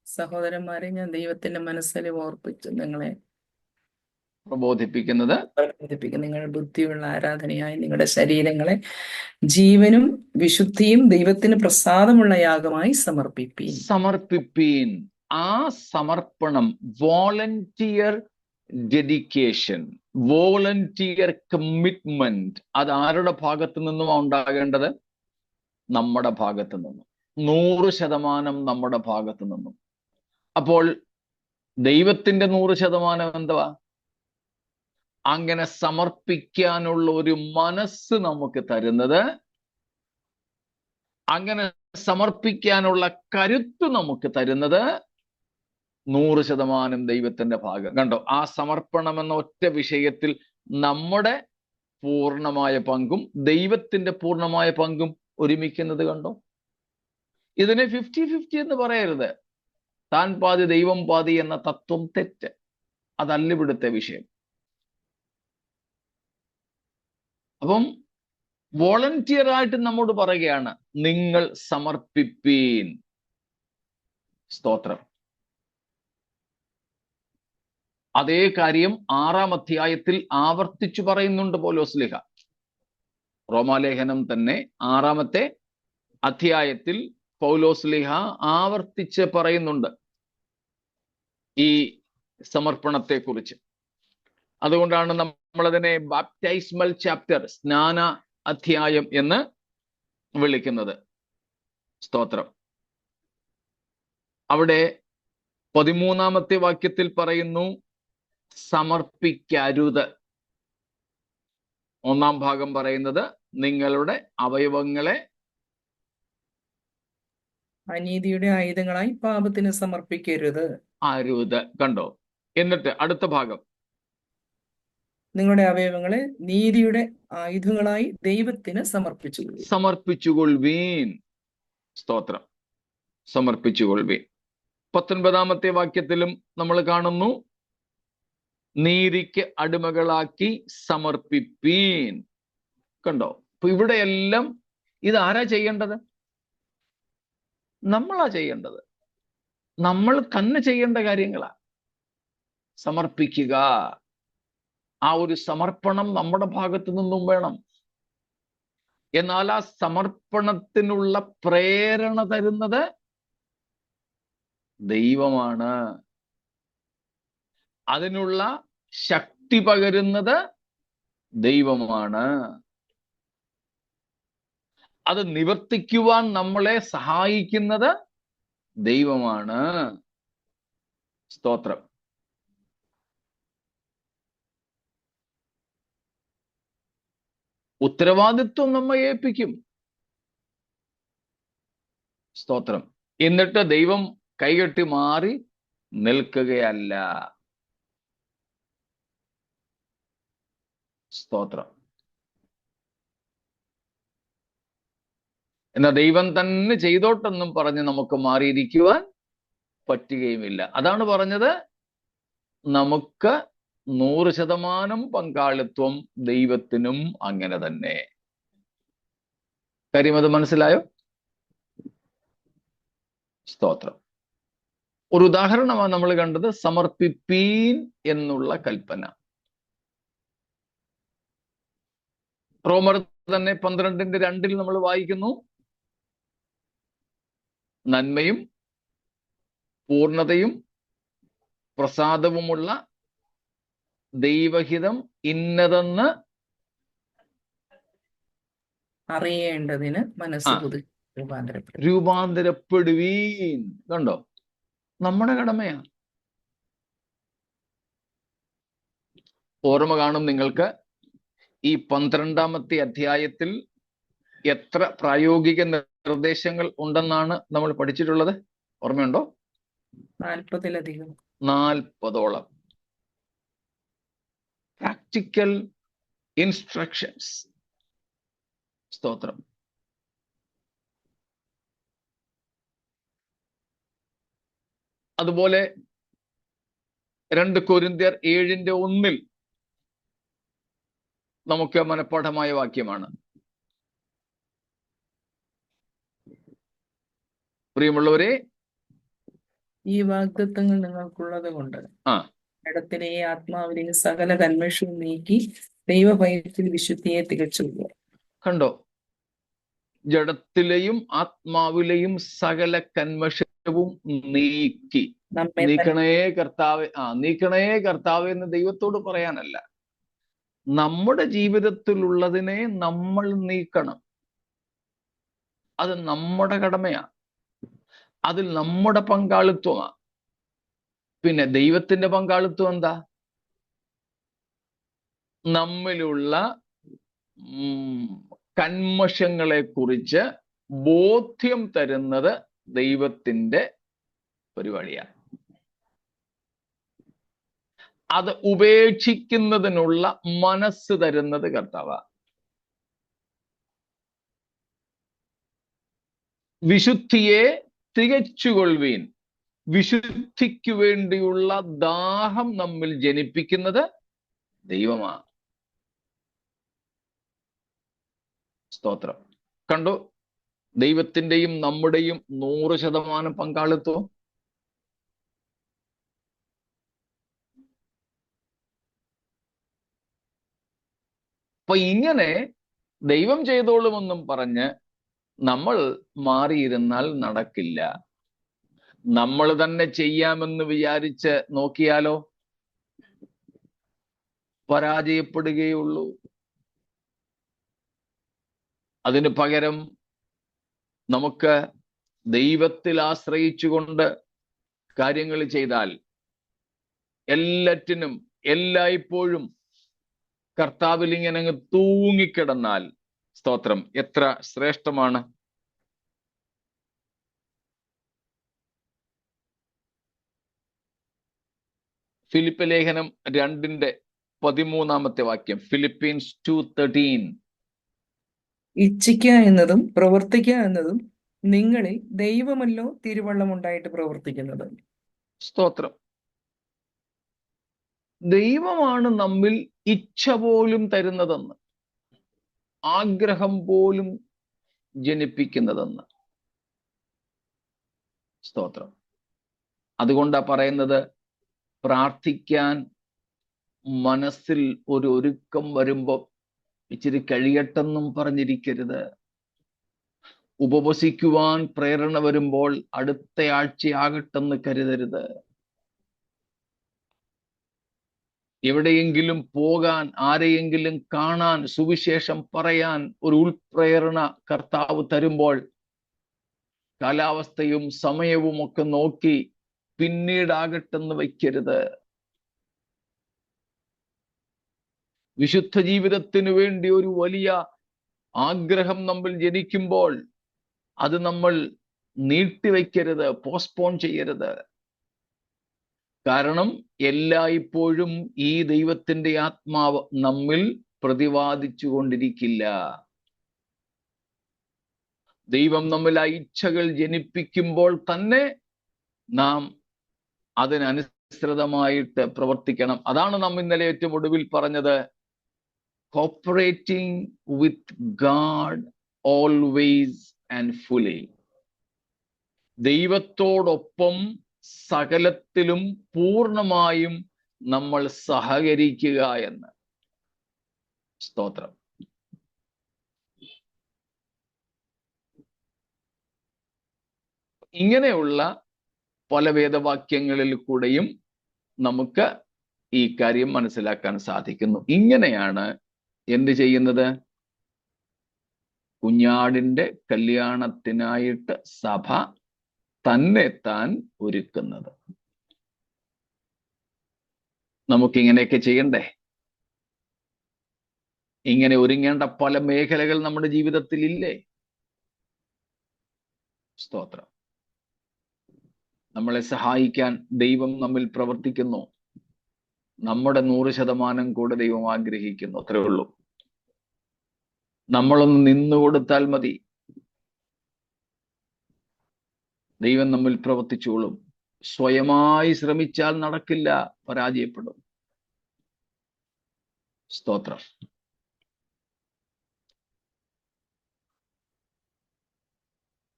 സഹോദരന്മാരെ, ഞാൻ ദൈവത്തിന്റെ മനസ്സിൽ ഓർപ്പിച്ചു നിങ്ങളെ പ്രബോധിപ്പിക്കുന്നത് പ്രബോധിപ്പിക്കും. നിങ്ങളുടെ ബുദ്ധിയുള്ള ആരാധനയായി നിങ്ങളുടെ ശരീരങ്ങളെ ജീവനും വിശുദ്ധിയും ദൈവത്തിന് പ്രസാദമുള്ള യാഗമായി സമർപ്പിപ്പീൻ. ആ സമർപ്പണം, വോളണ്ടിയർ ഡെഡിക്കേഷൻ, വോളണ്ടിയർ കമ്മിറ്റ്മെന്റ്, അത് ആരുടെ ഭാഗത്തു നിന്നും ഉണ്ടാകേണ്ടത്? നമ്മുടെ ഭാഗത്തു നിന്നും, 100% നമ്മുടെ ഭാഗത്തു നിന്നും. അപ്പോൾ ദൈവത്തിന്റെ 100% എന്തുവാ? അങ്ങനെ സമർപ്പിക്കാനുള്ള ഒരു മനസ്സ് നമുക്ക് തരുന്നത്, അങ്ങനെ സമർപ്പിക്കാനുള്ള കരുത്ത് നമുക്ക് തരുന്നത് 100% ദൈവത്തിന്റെ ഭാഗം. കണ്ടോ, ആ സമർപ്പണം എന്ന ഒറ്റ വിഷയത്തിൽ നമ്മുടെ പൂർണ്ണമായ പങ്കും ദൈവത്തിന്റെ പൂർണ്ണമായ പങ്കും ഒരുമിക്കുന്നത് കണ്ടോ. ഇതിനെ 50-50 എന്ന് പറയരുത്. താൻ പാതി ദൈവം പാതി എന്ന തത്വം തെറ്റ്. അതല്ല ഇവിടുത്തെ വിഷയം. അപ്പം വോളണ്ടിയർ ആയിട്ട് നമ്മോട് പറയുകയാണ്, നിങ്ങൾ സമർപ്പിപ്പീൻ. സ്തോത്രം. അതേ കാര്യം 6-ാം അധ്യായത്തിൽ ആവർത്തിച്ചു പറയുന്നുണ്ട് പൗലോസ്ലീഹ. റോമാലേഖനം തന്നെ 6-ാമത്തെ അധ്യായത്തിൽ പൗലോസ്ലീഹ ആവർത്തിച്ച് പറയുന്നുണ്ട് ഈ സമർപ്പണത്തെ കുറിച്ച്. അതുകൊണ്ടാണ് നമ്മളതിനെ ബാപ്റ്റൈസ്മൽ ചാപ്റ്റർ, സ്നാന അധ്യായം എന്ന് വിളിക്കുന്നത്. സ്തോത്രം. അവിടെ 13-ാമത്തെ വാക്യത്തിൽ പറയുന്നു, സമർപ്പിക്കരുത്. 1-ാം ഭാഗം പറയുന്നത്, നിങ്ങളുടെ അവയവങ്ങളെ അനീതിയുടെ ആയുധങ്ങളായി പാപത്തിന് സമർപ്പിക്കരുത്. അരുത്. കണ്ടോ. എന്നിട്ട് അടുത്ത ഭാഗം, നിങ്ങളുടെ അവയവങ്ങളെ നീതിയുടെ ആയുധങ്ങളായി ദൈവത്തിന് സമർപ്പിച്ചുകൊള്ളുവീൻ. സ്തോത്രം. സമർപ്പിച്ചുകൊള്ളുവീൻ. 19-ാമത്തെ വാക്യത്തിലും നമ്മൾ കാണുന്നു, നീതിക്ക് അടിമകളാക്കി സമർപ്പിപ്പീൻ. കണ്ടോ. അപ്പൊ ഇവിടെയെല്ലാം ഇതാരാ ചെയ്യേണ്ടത്? നമ്മളാ ചെയ്യേണ്ടത്. നമ്മൾ തന്നെ ചെയ്യേണ്ട കാര്യങ്ങളാ. സമർപ്പിക്കുക. ആ ഒരു സമർപ്പണം നമ്മുടെ ഭാഗത്തു നിന്നും വേണം. എന്നാൽ ആ സമർപ്പണത്തിനുള്ള പ്രേരണ തരുന്നത് ദൈവമാണ്. അതിനുള്ള ശക്തി പകരുന്നത് ദൈവമാണ്. അത് നിവർത്തിക്കുവാൻ നമ്മളെ സഹായിക്കുന്നത് ദൈവമാണ്. സ്തോത്രം. ഉത്തരവാദിത്വം നമ്മെ ഏൽപ്പിക്കും. സ്തോത്രം. എന്നിട്ട് ദൈവം കൈകെട്ടി മാറി നിൽക്കുകയല്ല. സ്തോത്രം. എന്നാൽ ദൈവം തന്നെ ചെയ്തോട്ടെന്നും പറഞ്ഞ് നമുക്ക് മാറിയിരിക്കുവാൻ പറ്റുകയുമില്ല. അതാണ് പറഞ്ഞത്, നമുക്ക് 100% പങ്കാളിത്വം ദൈവത്തിനും അങ്ങനെ തന്നെ. കാര്യം അത് മനസ്സിലായോ? സ്തോത്രം. ഒരു ഉദാഹരണമാണ് നമ്മൾ കണ്ടത്, സമർപ്പിപ്പീൻ എന്നുള്ള കൽപ്പന. റോമർ തന്നെ 12:2 നമ്മൾ വായിക്കുന്നു, നന്മയും പൂർണ്ണതയും പ്രസാദവുമുള്ള ദൈവഹിതം ഇന്നതെന്ന് അറിയേണ്ടതിന് മനസ്സ് രൂപാന്തരപ്പെടുവീൻ. കണ്ടോ, നമ്മുടെ കടമയാണ്. ഓർമ്മ കാണും നിങ്ങൾക്ക്, ഈ 12-ാമത്തെ അധ്യായത്തിൽ എത്ര പ്രായോഗിക നിർദ്ദേശങ്ങൾ ഉണ്ടെന്നാണ് നമ്മൾ പഠിച്ചിട്ടുള്ളത്? ഓർമ്മയുണ്ടോ? 40-ലധികം. 40ഓളം പ്രാക്ടിക്കൽ ഇൻസ്ട്രക്ഷൻസ്. സ്തോത്രം. അതുപോലെ 2 കൊരിന്ത്യർ 7:1 നമുക്ക് മനഃപ്പാഠമായ വാക്യമാണ്. പ്രിയമുള്ളവരെ, ഈ വാഗ്ദത്തങ്ങൾ നിങ്ങൾക്കുള്ളത് കൊണ്ട് ആ ജഡത്തിലെയും ആത്മാവിലെയും സകല കന്മഷവും നീക്കി ദൈവഭയത്തിൽ വിശുദ്ധിയെ തികച്ചുകൊള്ളുക. കണ്ടോ, ജഡത്തിലെയും ആത്മാവിലെയും സകല കന്മഷവും നീക്കി. നമ്മെ നീക്കണേ കർത്താവെ, നീക്കണേ കർത്താവെ എന്ന് ദൈവത്തോട് പറയാനല്ല, നമ്മുടെ ജീവിതത്തിലുള്ളതിനെ നമ്മൾ നീക്കണം. അത് നമ്മുടെ കടമയാ, അതിൽ നമ്മുടെ പങ്കാളിത്വമാ. പിന്നെ ദൈവത്തിന്റെ പങ്കാളിത്വം എന്താ? നമ്മിലുള്ള കന്മഷങ്ങളെ കുറിച്ച് ബോധ്യം തരുന്നത് ദൈവത്തിന്റെ പരിപാടിയാണ്. അത് ഉപേക്ഷിക്കുന്നതിനുള്ള മനസ്സ് തരുന്നത് കർത്താവാ. വിശുദ്ധിയെ തികച്ചുകൊള്ളുവീൻ. വിശുദ്ധിക്ക് വേണ്ടിയുള്ള ദാഹം നമ്മിൽ ജനിപ്പിക്കുന്നത് ദൈവമാണ്. സ്തോത്രം. കണ്ടു, ദൈവത്തിന്റെയും നമ്മുടെയും 100% പങ്കാളിത്വം. അപ്പൊ ഇങ്ങനെ ദൈവം ചെയ്തോളുമെന്നും പറഞ്ഞ് നമ്മൾ മാറിയിരുന്നാൽ നടക്കില്ല. നമ്മൾ തന്നെ ചെയ്യാമെന്ന് വിചാരിച്ച് നോക്കിയാലോ പരാജയപ്പെടുകയുള്ളൂ. അതിനു പകരം നമുക്ക് ദൈവത്തിൽ ആശ്രയിച്ചുകൊണ്ട് കാര്യങ്ങൾ ചെയ്താൽ എല്ലാറ്റിനും എല്ലായ്പ്പോഴും കർത്താവിൽ ഇങ്ങനെ അങ്ങ് തൂങ്ങിക്കിടന്നാൽ, സ്തോത്രം, എത്ര ശ്രേഷ്ഠമാണ്. ഫിലിപ്പ് ലേഖനം 2:13 ഫിലിപ്പീൻസ് 2:13. ഇച്ഛിക്കുക എന്നതും പ്രവർത്തിക്കുക എന്നതും നിങ്ങളിൽ ദൈവമല്ലോ തിരുവള്ളം ഉണ്ടായിട്ട് പ്രവർത്തിക്കുന്നത്. സ്തോത്രം. ദൈവമാണ് നമ്മിൽ ഇച്ഛ പോലും തരുന്നതെന്ന്, ആഗ്രഹം പോലും ജനിപ്പിക്കുന്നതെന്ന്. സ്തോത്രം. അതുകൊണ്ടാ പറയുന്നത്, പ്രാർത്ഥിക്കാൻ മനസ്സിൽ ഒരു ഒരുക്കം വരുമ്പോൾ ഇച്ചിരി കഴിയട്ടെന്നും പറഞ്ഞിരിക്കരുത്. ഉപവസിക്കുവാൻ പ്രേരണ വരുമ്പോൾ അടുത്ത ആഴ്ചയാകട്ടെന്ന് കരുതരുത്. എവിടെയെങ്കിലും പോകാൻ, ആരെയെങ്കിലും കാണാൻ, സുവിശേഷം പറയാൻ ഒരു ഉൾപ്രേരണ കർത്താവ് തരുമ്പോൾ കാലാവസ്ഥയും സമയവും ഒക്കെ നോക്കി പിന്നീടാകട്ടെന്ന് വയ്ക്കരുത്. വിശുദ്ധ ജീവിതത്തിനു വേണ്ടി ഒരു വലിയ ആഗ്രഹം നമ്മൾ ജനിക്കുമ്പോൾ അത് നമ്മൾ നീട്ടിവെക്കരുത്, പോസ്റ്റ്പോൺ ചെയ്യരുത്. കാരണം എല്ലായ്പ്പോഴും ഈ ദൈവത്തിന്റെ ആത്മാവ് നമ്മിൽ പ്രതിവാദിച്ചു കൊണ്ടിരിക്കില്ല. ദൈവം നമ്മിൽ ആ ഇച്ഛകൾ ജനിപ്പിക്കുമ്പോൾ തന്നെ നാം അതിനനുസൃതമായിട്ട് പ്രവർത്തിക്കണം. അതാണ് നാം ഇന്നലെ ഏറ്റവും ഒടുവിൽ പറഞ്ഞത്, cooperating with God always and fully. ദൈവത്തോടൊപ്പം സകലത്തിലും പൂർണ്ണമായും നമ്മൾ സഹകരിക്കുക എന്ന്. സ്തോത്രം. ഇങ്ങനെയുള്ള പല വേദവാക്യങ്ങളിൽ കൂടെയും നമുക്ക് ഈ കാര്യം മനസ്സിലാക്കാൻ സാധിക്കുന്നു. ഇങ്ങനെയാണ് എന്ത് ചെയ്യുന്നത്? കുഞ്ഞാടിന്റെ കല്യാണത്തിനായിട്ട് സഭ തന്നെ താൻ ഒരുക്കുന്നത്. നമുക്കിങ്ങനെയൊക്കെ ചെയ്യണ്ടേ? ഇങ്ങനെ ഒരുങ്ങേണ്ട പല മേഖലകൾ നമ്മുടെ ജീവിതത്തിൽ ഇല്ലേ? സ്തോത്രം. നമ്മളെ സഹായിക്കാൻ ദൈവം നമ്മിൽ പ്രവർത്തിക്കുന്നു. നമ്മുടെ 100% കൂടെ ദൈവം ആഗ്രഹിക്കുന്നു. അത്രേ ഉള്ളൂ. നമ്മളൊന്ന് നിന്നുകൊടുത്താൽ മതി, ദൈവം നമ്മിൽ പ്രവർത്തിച്ചോളും. സ്വയമായി ശ്രമിച്ചാൽ നടക്കില്ല, പരാജയപ്പെടും. സ്തോത്രം.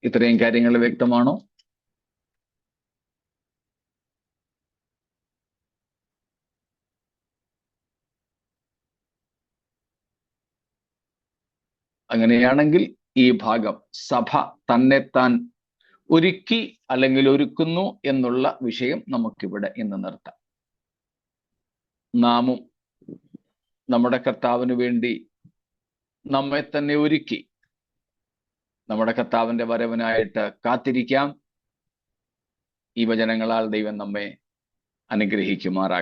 ഇത്രയും കാര്യങ്ങൾ വ്യക്തമാണോ? അങ്ങനെയാണെങ്കിൽ ഈ ഭാഗം സഭ തന്നെത്താൻ ഒരുക്കി അല്ലെങ്കിൽ ഒരുക്കുന്നു എന്നുള്ള വിഷയം നമുക്കിവിടെ ഇന്ന് നിർത്താം. നാമും നമ്മുടെ കർത്താവിന് വേണ്ടി നമ്മെ തന്നെ ഒരുക്കി നമ്മുടെ കർത്താവിന്റെ വരവിനായിട്ട് കാത്തിരിക്കാം. ഈ വചനങ്ങളാൽ ദൈവം നമ്മെ അനുഗ്രഹിക്കുമാറാകട്ടെ.